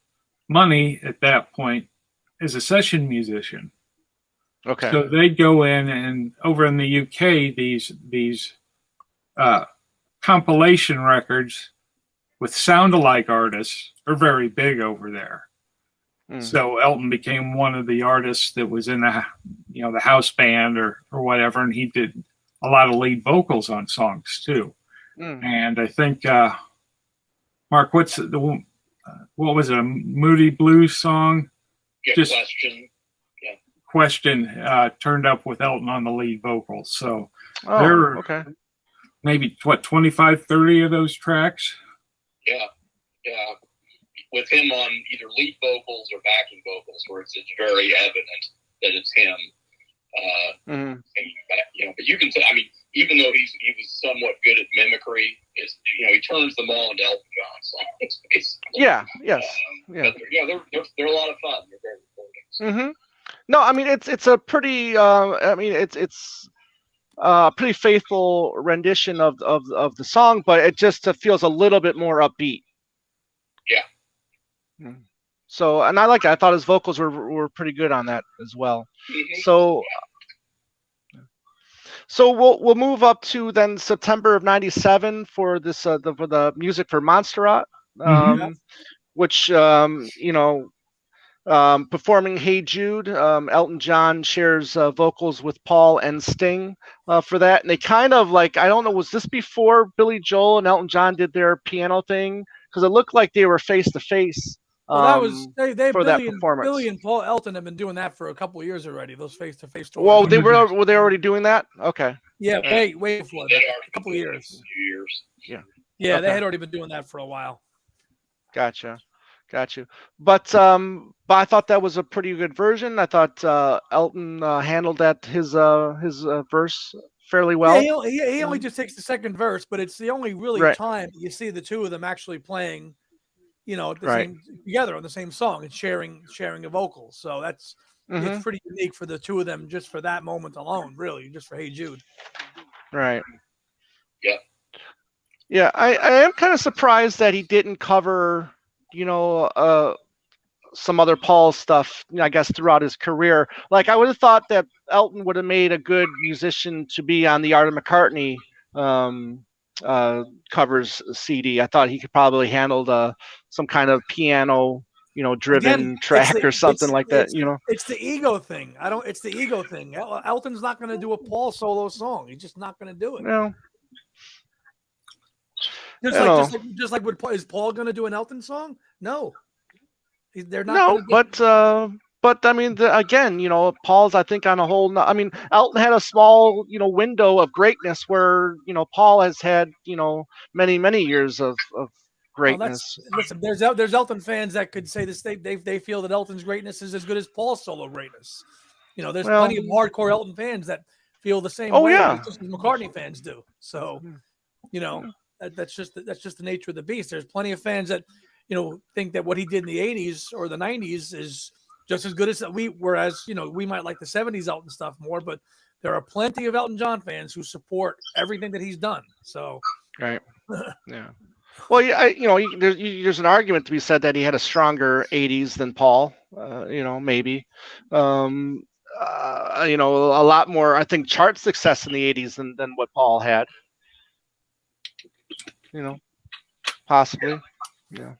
money at that point as a session musician. Okay. So they'd go in, and over in the UK, these compilation records with sound-alike artists are very big over there. So Elton became one of the artists that was in the house band or whatever, and he did a lot of lead vocals on songs too. And I think Mark, what was it? A Moody Blues song? Yeah, Just Question. Yeah. question turned up with Elton on the lead vocals. So there Oh, are okay. maybe, 25, 30 of those tracks? Yeah. With him on either lead vocals or backing vocals, where it's very evident that it's him. Singing back, but you can tell. I mean, even though he was somewhat good at mimicry, he turns them all into Elton John songs. Basically. Yeah. Yes. But they're a lot of fun. They're very recordings. No, I mean it's a pretty. I mean it's a pretty faithful rendition of the song, but it just feels a little bit more upbeat. Yeah. So, and I like it. I thought his vocals were pretty good on that as well. So we'll move up to then September of '97 for this for the music for Montserrat, which performing "Hey Jude." Elton John shares vocals with Paul and Sting for that, and they kind of I don't know, was this before Billy Joel and Elton John did their piano thing? Because it looked like they were face to face. Well, that was for that performance. Billy and Paul Elton have been doing that for a couple of years already. Those face-to-face tours. Well, were they already doing that? Okay. Yeah, way before that. A couple of years. Yeah. Yeah, okay. They had already been doing that for a while. Gotcha. But I thought that was a pretty good version. I thought Elton handled his verse fairly well. Yeah, he only just takes the second verse, but it's the only time you see the two of them actually playing. Same, together on the same song and sharing a vocal. So that's it's pretty unique for the two of them just for that moment alone, really, just for Hey Jude. Right. Yeah. Yeah, I am kind of surprised that he didn't cover, some other Paul stuff, I guess, throughout his career. Like, I would have thought that Elton would have made a good musician to be on the Art of McCartney covers CD. I thought he could probably handle some kind of piano, driven track or something like that. It's the ego thing. It's the ego thing. Elton's not going to do a Paul solo song. He's just not going to do it. No. Just like is Paul going to do an Elton song? No. They're not. No, but I mean, again, Paul's, I think, on a whole. I mean, Elton had a small, window of greatness where, Paul has had, many, many years of greatness. Listen, there's Elton fans that could say this. They feel that Elton's greatness is as good as Paul's solo greatness. There's plenty of hardcore Elton fans that feel the same way. Yeah. Just as McCartney fans do. So, that's just the nature of the beast. There's plenty of fans that, think that what he did in the '80s or the '90s is just as good as whereas, we might like the '70s Elton stuff more, but there are plenty of Elton John fans who support everything that he's done. So, right. Yeah. Well, there's an argument to be said that he had a stronger '80s than Paul. Maybe. A lot more, I think, chart success in the '80s than what Paul had. Possibly. Yeah.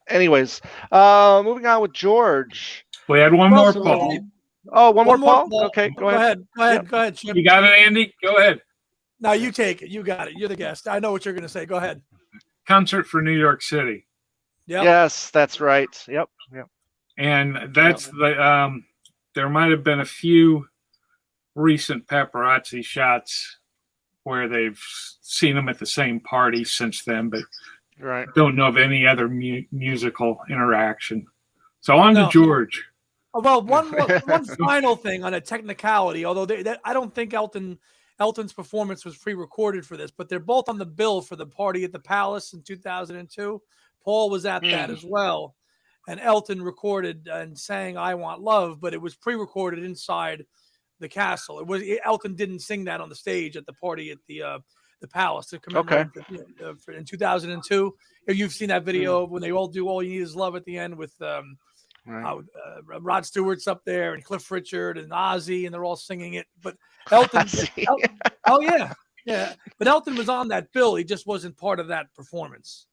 Anyways, moving on with George. We had one more, Paul. Oh, one more, Paul? Okay, go ahead. Go ahead, Chip. You got it, Andy? Go ahead. No, you take it. You got it. You're the guest. I know what you're going to say. Go ahead. Concert for New York City. Yep. Yes, that's right. Yep. And that's there might have been a few recent paparazzi shots where they've seen him at the same party since then, but don't know of any other musical interaction. So on to George. Well, one final thing on a technicality, although I don't think Elton's performance was pre-recorded for this, but they're both on the bill for the party at the Palace in 2002. Paul was at that as well. And Elton recorded and sang "I Want Love," but it was pre-recorded inside the castle. Elton didn't sing that on the stage at the party at the Palace to commemorate in 2002. You've seen that video when they all do "All You Need Is Love" at the end with Rod Stewart's up there and Cliff Richard and Ozzy, and they're all singing it. But Elton, but Elton was on that bill. He just wasn't part of that performance.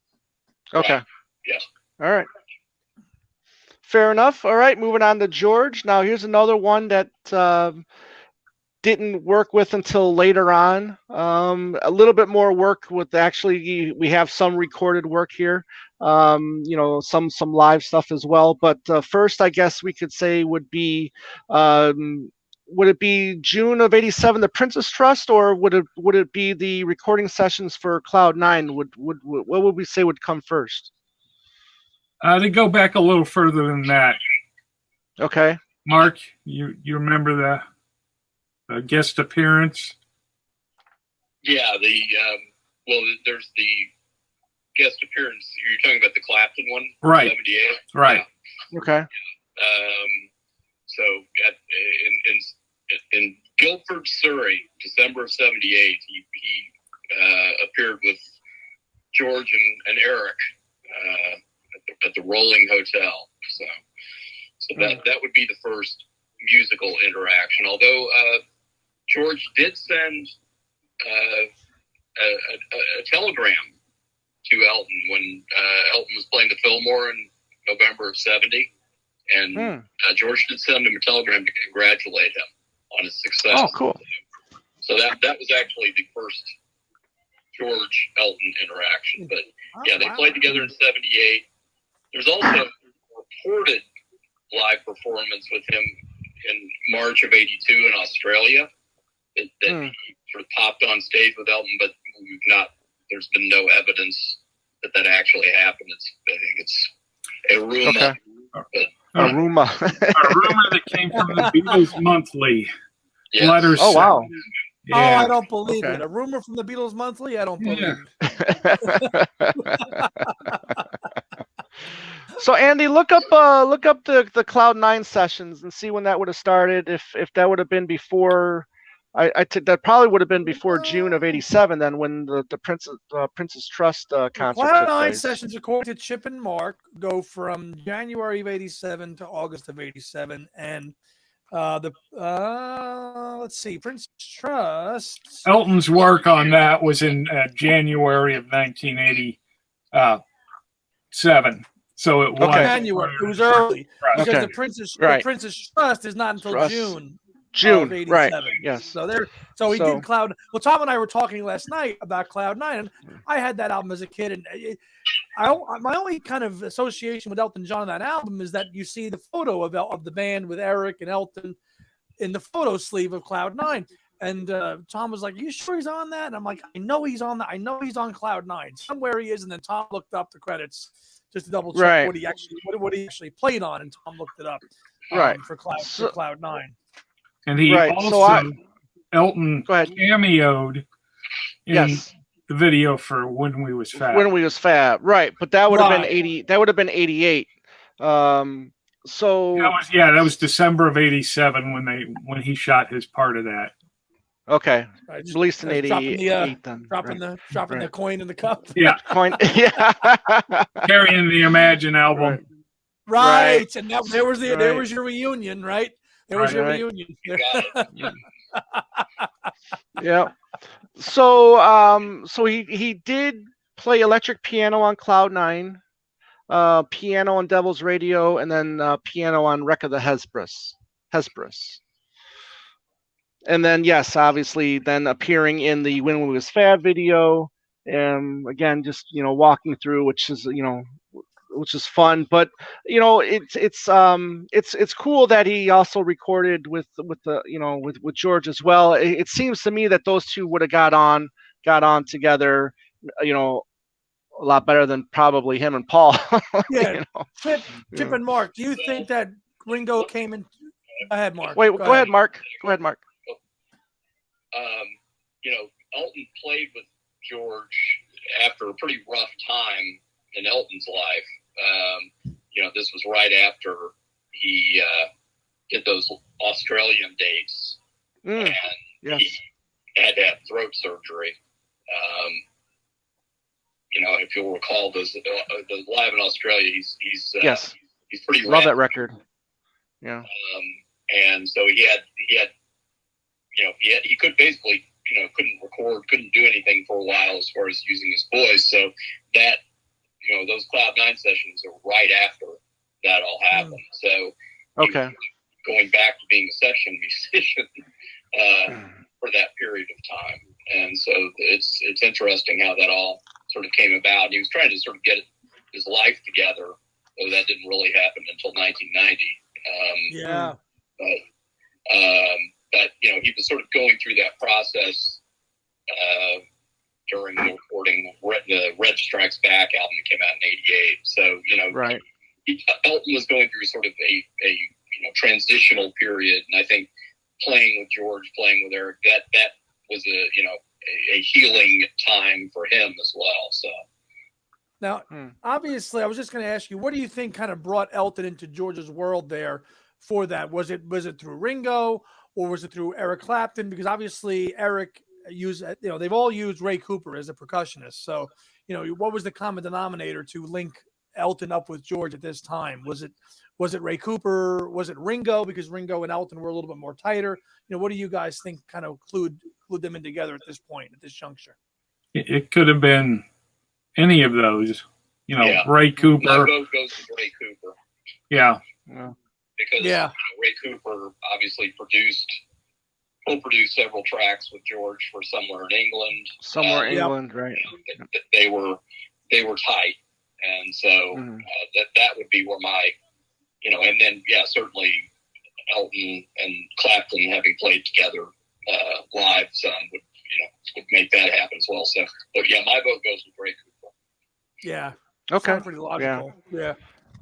Okay. Yes. All right. Fair enough. All right, moving on to George. Now, here's another one that didn't work with until later on. A little bit more work with actually, we have some recorded work here. Some live stuff as well. But first, I guess we could say would it be June of '87, the Princess Trust, or would it be the recording sessions for Cloud Nine? What would we say would come first? To go back a little further than that, Okay. Mark, you remember the guest appearance? Yeah, there's the guest appearance. You're talking about the Clapton one, right? 78, right? Yeah. Okay. So in Guildford, Surrey, December of '78, he appeared with George and Eric at the Rolling Hotel. So that would be the first musical interaction. Although George did send a telegram to Elton when Elton was playing the Fillmore in November of '70, and George did send him a telegram to congratulate him on his success. Oh, cool. So that was actually the first George Elton interaction. But yeah, they played together in '78. There's also a reported live performance with him in March of '82 in Australia that he sort of popped on stage with Elton, but there's been no evidence that actually happened. I think it's a rumor. Okay. But, a rumor. A rumor that came from the Beatles Monthly. Yes. Letters. Oh, wow. Yeah. Oh, I don't believe Okay. it. A rumor from the Beatles Monthly? I don't believe So Andy, look up the Cloud Nine sessions and see when that would have started. If that would have been before, that probably would have been before June of '87. Then when the Princess Trust concert Cloud took Nine place. sessions, according to Chip and Mark, go from January of '87 to August of '87, and let's see, Princess Trust. Elton's work on that was in January of 1987. So it was January. It was early because the Princess Trust is not until June. June, of right? Yes. So he did Cloud. Well, Tom and I were talking last night about Cloud Nine, and I had that album as a kid, and my only kind of association with Elton John on that album is that you see the photo of the band with Eric and Elton in the photo sleeve of Cloud Nine. And Tom was like, "Are you sure he's on that?" And I'm like, "I know he's on that. I know he's on Cloud Nine somewhere. He is." And then Tom looked up the credits just to double check what he actually played on, and Tom looked it up for Cloud Nine. And he Elton cameoed in the video for When We Was Fab. When We Was Fab, right? But that would have been '80. That would have been '88. So that was December of '87 when he shot his part of that. Okay, released in '88. Dropping the coin in the cup. Yeah, coin. Yeah, carrying the Imagine album. Right. And there was your reunion, right? There was your reunion. Yeah. So he did play electric piano on Cloud Nine, piano on Devil's Radio, and then piano on Wreck of the Hesperus. And then obviously then appearing in the When We Was Fab video, again just walking through, which is fun. But it's cool that he also recorded with George as well. It seems to me that those two would have got on together, a lot better than probably him and Paul. Yeah. Chip and Mark, do you think that Ringo came in? Go ahead, Mark. Wait, go ahead, Mark. Elton played with George after a pretty rough time in Elton's life. This was right after he did those Australian dates, and he had to have throat surgery. If you'll recall, those live in Australia, he's pretty love that record. Yeah. And so he could basically couldn't record, couldn't do anything for a while as far as using his voice. So that those Cloud Nine sessions are right after that all happened. So okay, going back to being a session musician, for that period of time. And so it's interesting how that all sort of came about. And he was trying to sort of get his life together, though that didn't really happen until 1990. Yeah. But he was sort of going through that process during the recording the Red Strikes Back album that came out in '88. So right. Elton was going through sort of a transitional period, and I think playing with George, playing with Eric, that was a healing time for him as well. So now, obviously, I was just going to ask you, what do you think kind of brought Elton into George's world there for that? Was it through Ringo, or was it through Eric Clapton? Because obviously Eric used, they've all used Ray Cooper as a percussionist. So, what was the common denominator to link Elton up with George at this time? Was it Ray Cooper? Was it Ringo? Because Ringo and Elton were a little bit more tighter. What do you guys think kind of clued them in together at this point, at this juncture? It could have been any of those. Ray Cooper. My vote goes to Ray Cooper. Yeah. Because Ray Cooper obviously co-produced several tracks with George for Somewhere in England. England, right? They were tight, and so that would be where my, and then certainly Elton and Clapton having played together live some would make that happen as well. So, but my vote goes with Ray Cooper. Yeah. Okay. Sounds pretty logical. Yeah.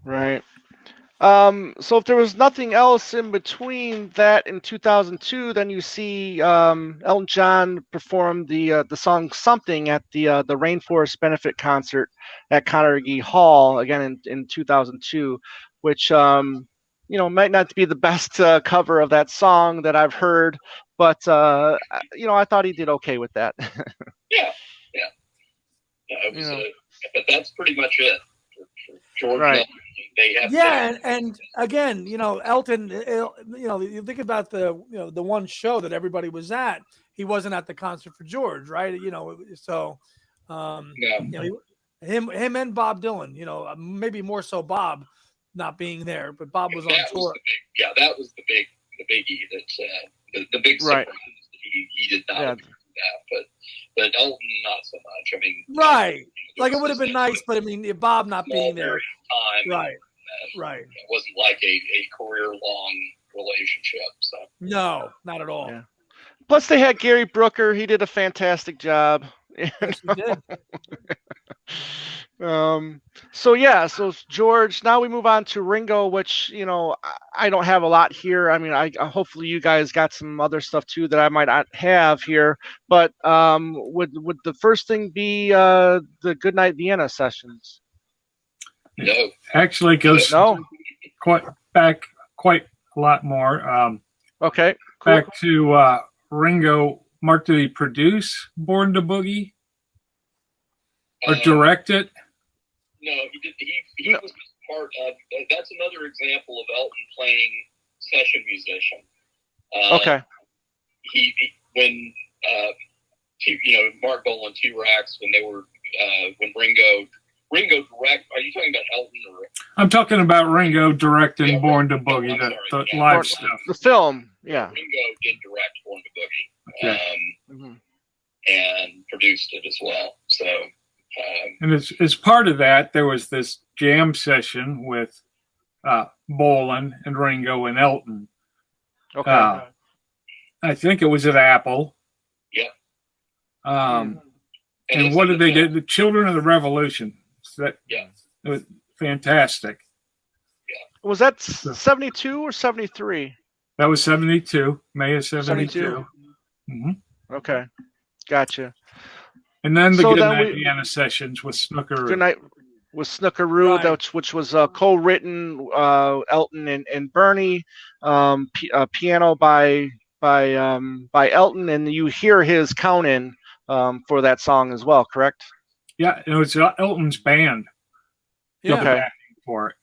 Right. So if there was nothing else in between that in 2002, then you see Elton John perform the song "Something" at the Rainforest Benefit Concert at Carnegie Hall again in 2002, which might not be the best cover of that song that I've heard, but I thought he did okay with that. Yeah. It was, but that's pretty much it for George. Right. They have and again, Elton, you think about the one show that everybody was at, he wasn't at the concert for George, right? So him and Bob Dylan, maybe more so Bob not being there, but Bob was on tour. That was the biggie that the big surprise. Right. He did not do that, but Elton not so much. I mean, right. Like it would have been nice, but I mean, Bob not being there. Right. Right. It wasn't like a career-long relationship. So no, not at all. Yeah. Plus, they had Gary Brooker. He did a fantastic job. Yes, he did. So George. Now we move on to Ringo, which I don't have a lot here. I mean, I hopefully you guys got some other stuff too that I might not have here. But would the first thing be the Goodnight Vienna sessions? No, actually goes quite a lot more. Okay, cool. Back to Ringo. Mark, did he produce Born to Boogie or direct it? No, he did. He was part of. That's another example of Elton playing session musician. Okay. When Mark Bolan, T-Rex, when they were when Ringo direct. Are you talking about Elton or? I'm talking about Ringo directing Born to Boogie, the live stuff. The film, yeah. Ringo did direct Born to Boogie, okay. And produced it as well. So, and as part of that, there was this jam session with Bolan and Ringo and Elton. Okay. I think it was at Apple. Yeah. And what did they do? The Children of the Revolution. It was fantastic. Yeah. Was that 72 or 73? That was 72, May of 72. Mm-hmm. Okay, gotcha. And then the Goodnight Vienna sessions with Snookeroo. Goodnight with Snookeroo, right. which was co-written Elton and Bernie, piano by Elton, and you hear his count-in for that song as well, correct? Yeah, it was Elton's band. Yeah. Okay. For it.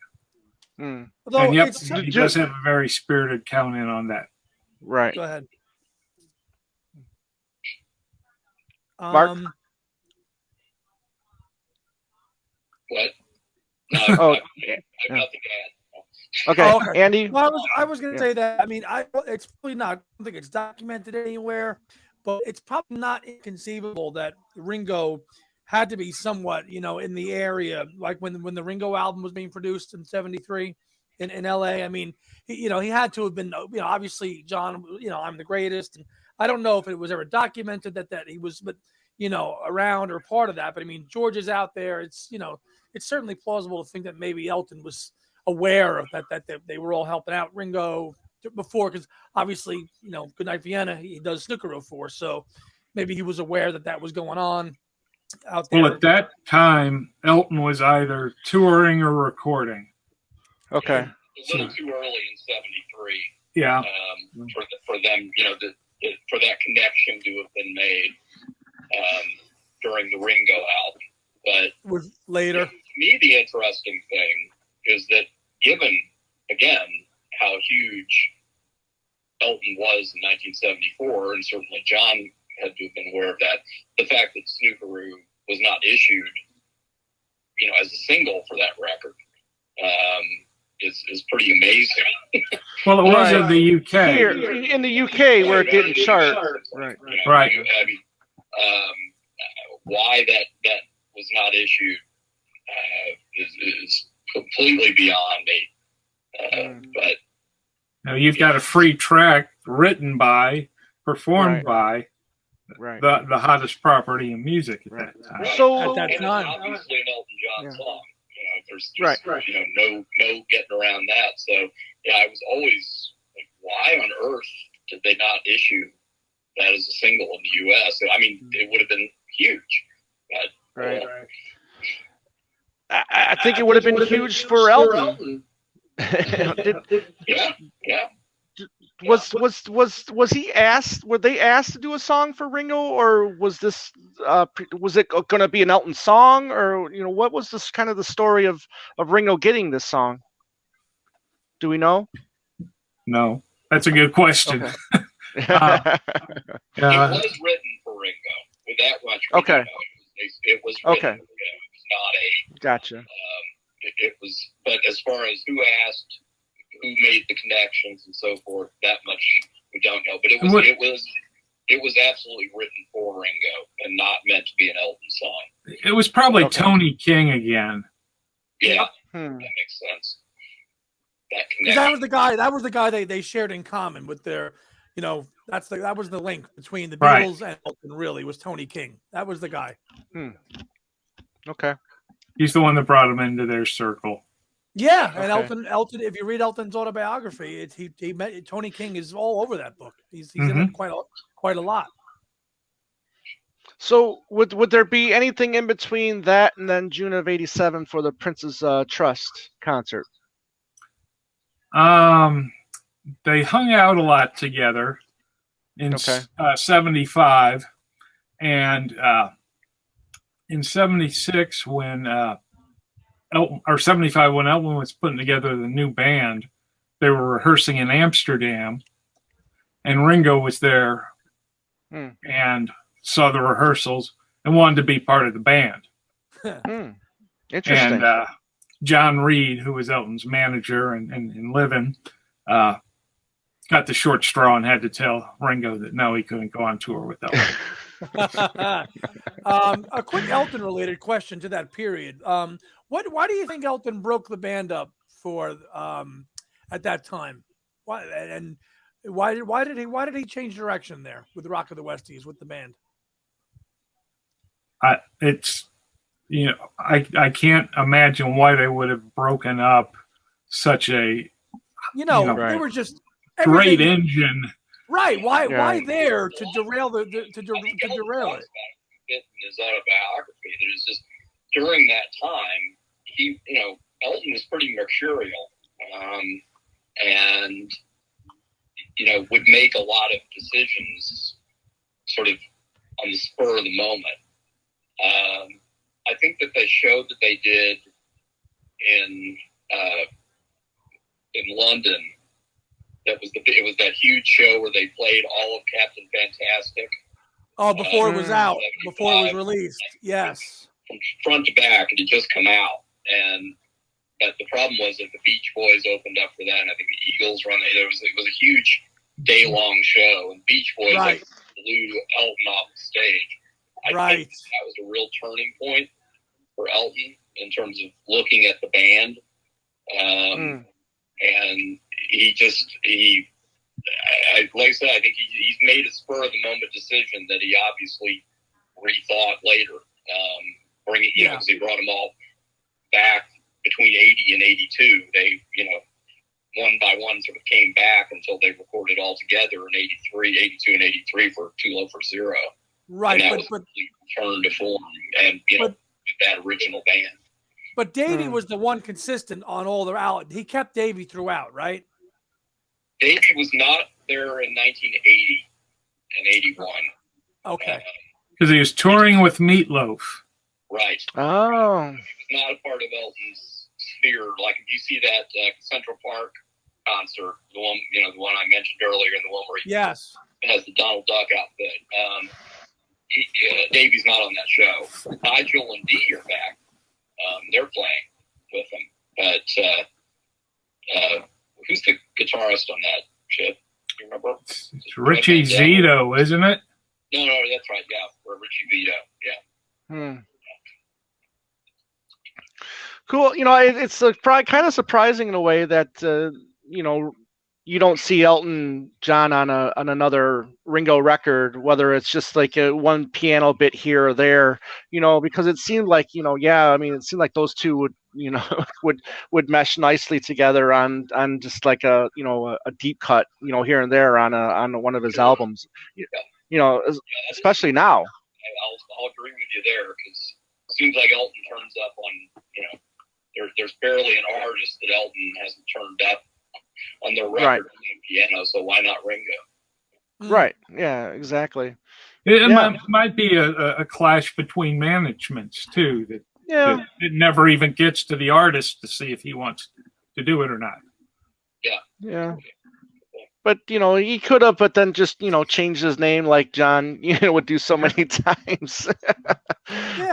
And yep, he does have a very spirited count-in on that. Right. Go ahead. Mark? What? No, oh, I have nothing to add. Okay, Oh, okay. Andy. Well, I was going to Yeah. say that. I mean, it's probably not. I don't think it's documented anywhere, but it's probably not inconceivable that Ringo had to be somewhat, in the area, like when the Ringo album was being produced in '73 in L.A. I mean, he had to have been, obviously John, I'm the greatest, and I don't know if it was ever documented that he was, but around or part of that. But I mean, George is out there. It's certainly plausible to think that maybe Elton was aware of that they were all helping out Ringo before, because obviously, Goodnight Vienna, he does Snooker 04, so maybe he was aware that was going on out there. Well, at that time, Elton was either touring or recording. Okay. A little too early in '73. Yeah. For them, for that connection to have been made during the Ringo album. But was later. To me, the interesting thing is that, given again how huge Elton was in 1974, and certainly John had to have been aware of that, the fact that Snookeroo was not issued, as a single for that record, is pretty amazing. Well, it was in the UK. Here in the UK, where it didn't chart. Right. Right. I mean, why that was not issued is completely beyond me. But now you've got a free track written by, performed by the hottest property in music at that time. So at that time, obviously an Elton John song. There's no getting around that. So yeah, I was always like, why on earth did they not issue that as a single in the U.S.? I mean, it would have been huge. But, I think it would have been huge for Elton. Yeah. Was he asked? Were they asked to do a song for Ringo, or was this was it going to be an Elton song, or what was this kind of the story of Ringo getting this song? Do we know? No, that's a good question. Okay. It was written for Ringo. With that much, okay. It was written okay. for Ringo. It was not a. Gotcha. It was, but as far as who asked, who made the connections and so forth, that much we don't know. But it was absolutely written for Ringo and not meant to be an Elton song. It was probably Tony King again. Yeah, that makes sense. That was the guy. That was the guy they shared in common with their, that was the link between the Beatles and Elton. Really, was Tony King. That was the guy. Okay. He's the one that brought him into their circle. Yeah, and Elton. If you read Elton's autobiography, he met Tony King is all over that book. He's in it quite a lot. So would there be anything in between that and then June of '87 for the Prince's Trust concert? They hung out a lot together in 75, and in 76 when Elton, or 75 when Elton was putting together the new band, they were rehearsing in Amsterdam, and Ringo was there and saw the rehearsals and wanted to be part of the band. Interesting. And John Reed, who was Elton's manager and living, got the short straw and had to tell Ringo that no, he couldn't go on tour with Elton. A quick Elton-related question to that period. Why do you think Elton broke the band up for at that time? Why did he change direction there with Rock of the Westies with the band? I can't imagine why they would have broken up such a they were just great engine. Right. Why there to derail to derail it? In his autobiography, that it's just during that time, Elton was pretty mercurial, and would make a lot of decisions sort of on the spur of the moment. I think that the show that they did in London, it was that huge show where they played all of Captain Fantastic. Oh, before it was out, before it was released. Yes. From front to back, it had just come out, and But the problem was that the Beach Boys opened up for that, and I think the Eagles run it. It was a huge day-long show, and Beach Boys blew Elton off the stage. I think that was a real turning point for Elton in terms of looking at the band. And like I said, I think he's made a spur of the moment decision that he obviously rethought later. Bringing, because he brought them all back between 80 and 82. They, one by one sort of came back until they recorded all together in 82 and 83 for Too Low for Zero. Right. And that was a complete return to form and, that original band. But Davey was the one consistent on all their out. He kept Davey throughout, right? Davey was not there in 1980 and 81. Okay. Because he was touring with Meatloaf. Right. Oh. He was not a part of Elton's sphere. Like if you see that Central Park concert, the one I mentioned earlier, and the one where he has the Donald Duck outfit. Davey's not on that show. Nigel and Dee are back. They're playing with him. But who's the guitarist on that, Chip? You remember? It's Richie Zito, isn't it? No, that's right. Yeah, or Richie Vito. Yeah. Cool. It's kind of surprising in a way that you don't see Elton John on another Ringo record, whether it's just like one piano bit here or there, because it seemed like it seemed like those two would would mesh nicely together on just like a deep cut here and there on one of his albums, especially now. I'll agree with you there, because it seems like Elton turns up on there's barely an artist that Elton hasn't turned up on their record on the piano, so why not Ringo? Right. Yeah, exactly. It might be a clash between managements too, that it never even gets to the artist to see if he wants to do it or not. Yeah. But he could have, but then just changed his name like John would do so many times.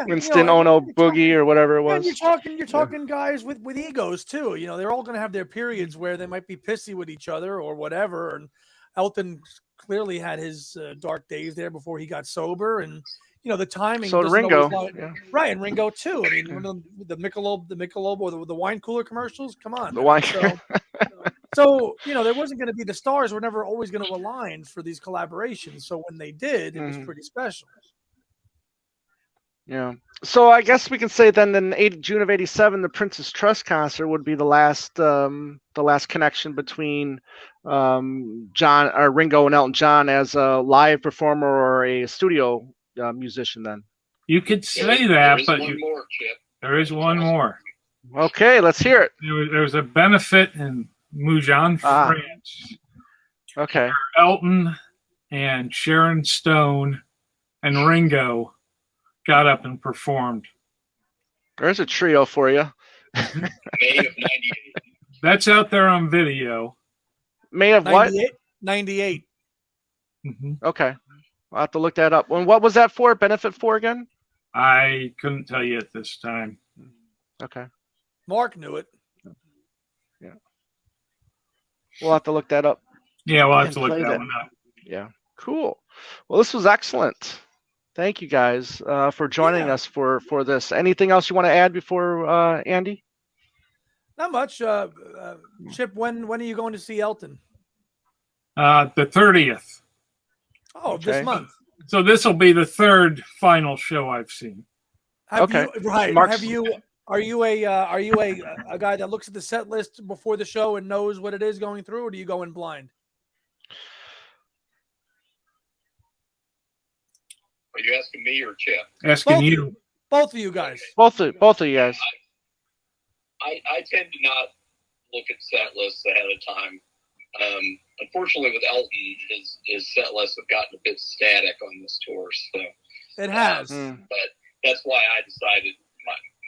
Winston Ono Boogie or whatever it was. And you're talking guys with egos too. They're all going to have their periods where they might be pissy with each other or whatever. And Elton clearly had his dark days there before he got sober, and the timing. So Ringo, right, and Ringo too. I mean, the Michelob or the wine cooler commercials. Come on, the wine. So there wasn't going to be, the stars were never always going to align for these collaborations. So when they did, it was pretty special. Yeah. So I guess we can say then in June of '87, the Prince's Trust concert would be the last connection between Ringo and Elton John as a live performer or a studio musician. Then you could say that, but more, Chip. There is one more. Okay, let's hear it. There was a benefit in Mougins, France. Okay. Elton and Sharon Stone and Ringo got up and performed. There's a trio for you. May of '98. That's out there on video. May of 98? what? 98. Mm-hmm. Okay. I'll have to look that up. And what was that for? Benefit for again? I couldn't tell you at this time. Okay. Mark knew it. Yeah. We'll have to look that up. Yeah, we'll have to look that one up. Yeah. Cool. Well, this was excellent. Thank you guys for joining us for this. Anything else you want to add before Andy? Not much. Chip, when are you going to see Elton? The 30th. Oh, okay. This month. So this will be the third final show I've seen. Are you a guy that looks at the set list before the show and knows what it is going through, or do you go in blind? Are you asking me or Chip? Asking you. Both of you guys. Both of you guys. I tend to not look at set lists ahead of time. Unfortunately, with Elton, his set lists have gotten a bit static on this tour. So it has. But that's why I decided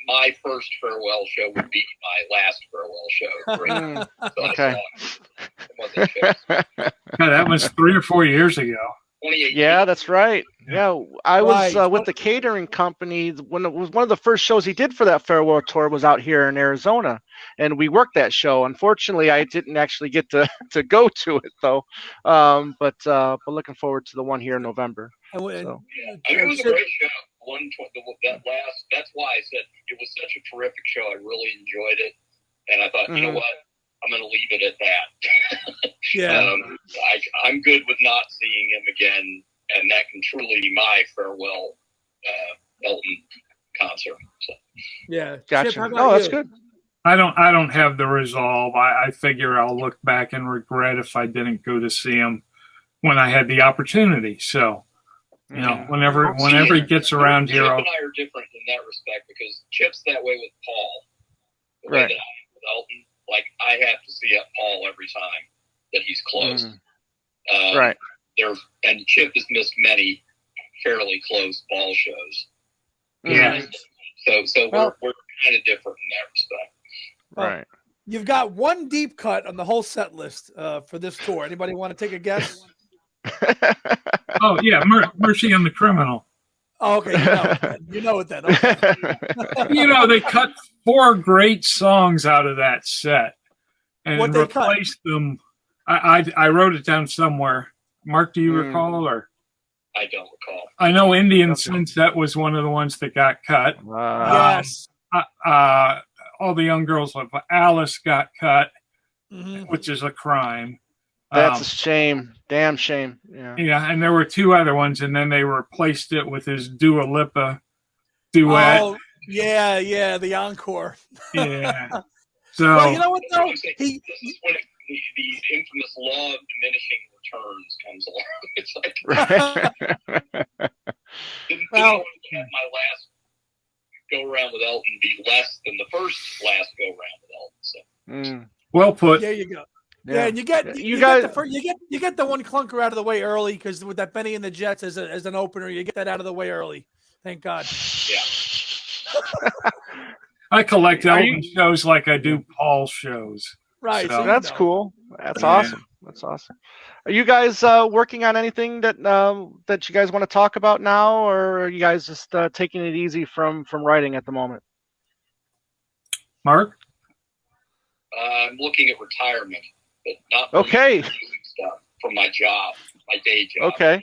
my first farewell show would be my last farewell show. So okay. That was 3 or 4 years ago. 2018. Yeah, that's right. Yeah, I was Right. with the catering company when it was one of the first shows he did for that farewell tour was out here in Arizona, and we worked that show. Unfortunately, I didn't actually get to to go to it though, but looking forward to the one here in November. And, So I mean, it was a great show. That last. That's why I said it was such a terrific show. I really enjoyed it, and I thought, you know what, I'm going to leave it at that. yeah. I'm good with not seeing him again, and that can truly be my farewell Elton concert. So. Yeah. gotcha. Chip, how about No, that's you? good. I don't have the resolve. I figure I'll look back and regret if I didn't go to see him when I had the opportunity. So, you know, whenever he gets around here, Chip and I are different in that respect because Chip's that way with Paul. The way that I am with Elton, like I have to see Paul every time that he's close. Right. And Chip has missed many fairly close Paul shows. yeah. So we're kind of different in that respect. Right. You've got one deep cut on the whole set list for this tour. Anybody want to take a guess? Oh yeah, Mercy on the Criminal. Oh, okay. You know it then. Okay. You know, they cut 4 great songs out of that set and replaced them. I wrote it down somewhere. Mark, do you recall? Or I don't recall. I know Indian Sunset was one of the ones that got cut. Yes. All the Young Girls of Alice got cut, which is a crime. That's a shame. Damn shame. Yeah. Yeah, and there were 2 other ones, and then they replaced it with his Dua Lipa duet. Oh, yeah, the encore. Yeah. So, well, you know what though? This is when the infamous law of diminishing returns comes along. It's like didn't want to have my last go around with Elton be less than the first last go around with Elton. So. Well put. There you go. Yeah, Yeah, and you get the one clunker out of the way early because with that Benny and the Jets as an opener, you get that out of the way early. Thank God. Yeah. I collect Elton shows like I do Paul shows. Right. So that's cool. That's awesome. That's awesome. Are you guys working on anything that you guys want to talk about now, or are you guys just taking it easy from writing at the moment? Mark? I'm looking at retirement, but not stuff from my job, my day job. Okay.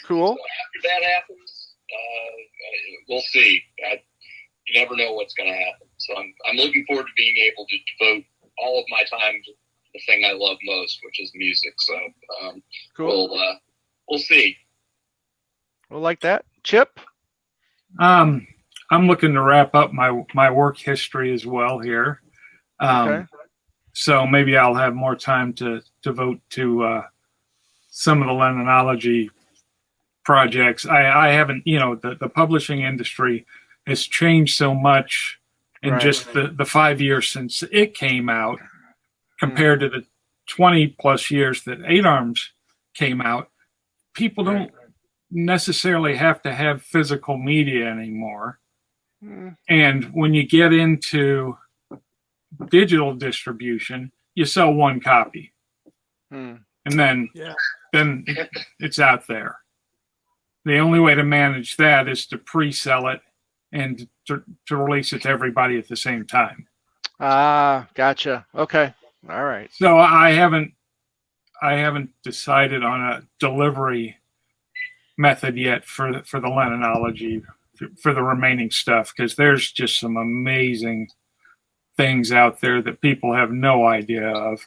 Cool. So after that happens, we'll see. You never know what's going to happen. So I'm looking forward to being able to devote all of my time to the thing I love most, which is music. So cool. We'll see. We'll like that. Chip? I'm looking to wrap up my work history as well here. Okay. So maybe I'll have more time to devote to some of the Lennonology projects. I haven't, the publishing industry has changed so much in just the 5 years since it came out compared to the 20 plus years that 8 Arms came out. People don't necessarily have to have physical media anymore. And when you get into digital distribution, you sell 1 copy. And then it's out there. The only way to manage that is to pre-sell it and to release it to everybody at the same time. Ah, gotcha. Okay. All right. So I haven't decided on a delivery method yet for the Lennonology for the remaining stuff, because there's just some amazing things out there that people have no idea of.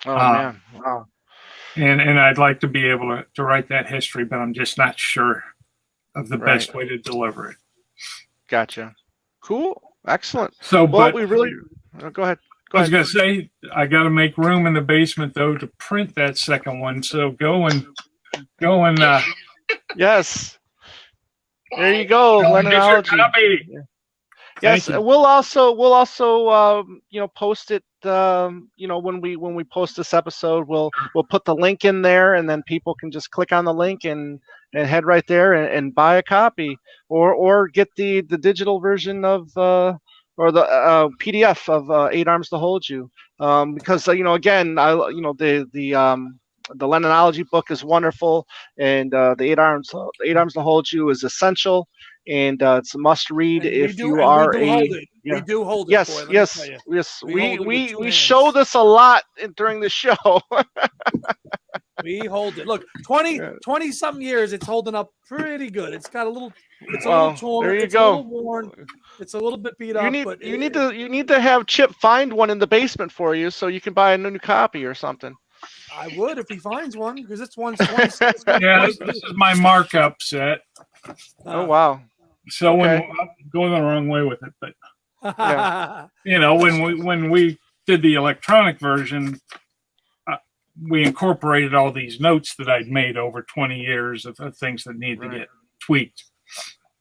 Oh man. Wow. And I'd like to be able to write that history, but I'm just not sure of the best way to deliver it. Gotcha. Cool. Excellent. So, well, but we really go ahead. I was going to say, I got to make room in the basement though to print that second one. So go and yes. There you go, Lennonology. Yes, we'll also post it. When we post this episode, we'll put the link in there, and then people can just click on the link and head right there and buy a copy, or get the digital version of or the PDF of 8 Arms to Hold You, because again, the Lennonology book is wonderful, and the Eight Arms to Hold You is essential, and it's a must read And if you we are do a hold it. yeah. We do hold it, boy. Yes, Let me tell yes, you, yes. we hold it with two We hands. show this a lot during the show. We hold it. Look, 20 something years, it's holding up pretty good. It's got a little, it's a little torn, there you it's a go. little worn, it's a little bit beat up, but You need to have Chip find one in the basement for you so you can buy a new copy or something. I would if he finds one, because this one's 26. Yeah, this is my markup set. Oh wow. So Okay. when I'm going the wrong way with it, but Yeah. you know, when we did the electronic version, we incorporated all these notes that I'd made over 20 years of things that need to get tweaked.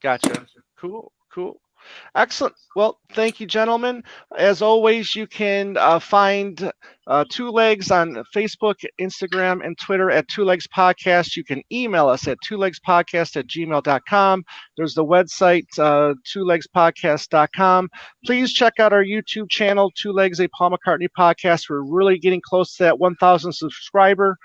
Gotcha. Cool. Excellent. Well, thank you, gentlemen. As always, you can find Two Legs on Facebook, Instagram, and Twitter at Two Legs Podcast. You can email us at twolegspodcast@gmail.com. There's the website, twolegspodcast.com. Please check out our YouTube channel, Two Legs, a Paul McCartney podcast. We're really getting close to that 1,000 subscriber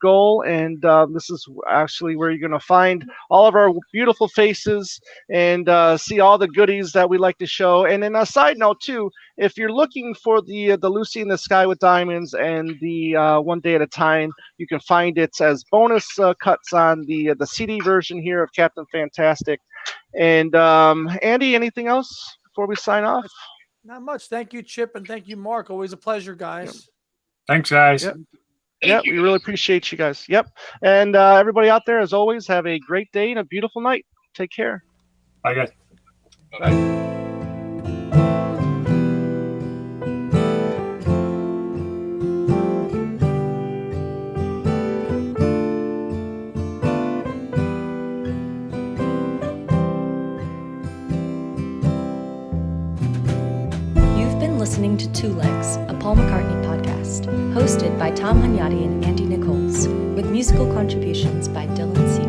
goal, and this is actually where you're going to find all of our beautiful faces and see all the goodies that we like to show. And then a side note too, if you're looking for the Lucy in the Sky with Diamonds and the One Day at a Time, you can find it as bonus cuts on the CD version here of Captain Fantastic. And Andy, anything else before we sign off? Not much. Thank you, Chip, and thank you, Mark. Always a pleasure, guys. Yep. Thanks, guys. Yep, we really appreciate you guys. Yep. And everybody out there, as always, have a great day and a beautiful night. Take care. Bye, guys. Bye. You've been listening to Two Legs, a Paul McCartney podcast, hosted by Tom Hunyadi and Andy Nichols, with musical contributions by Dylan C.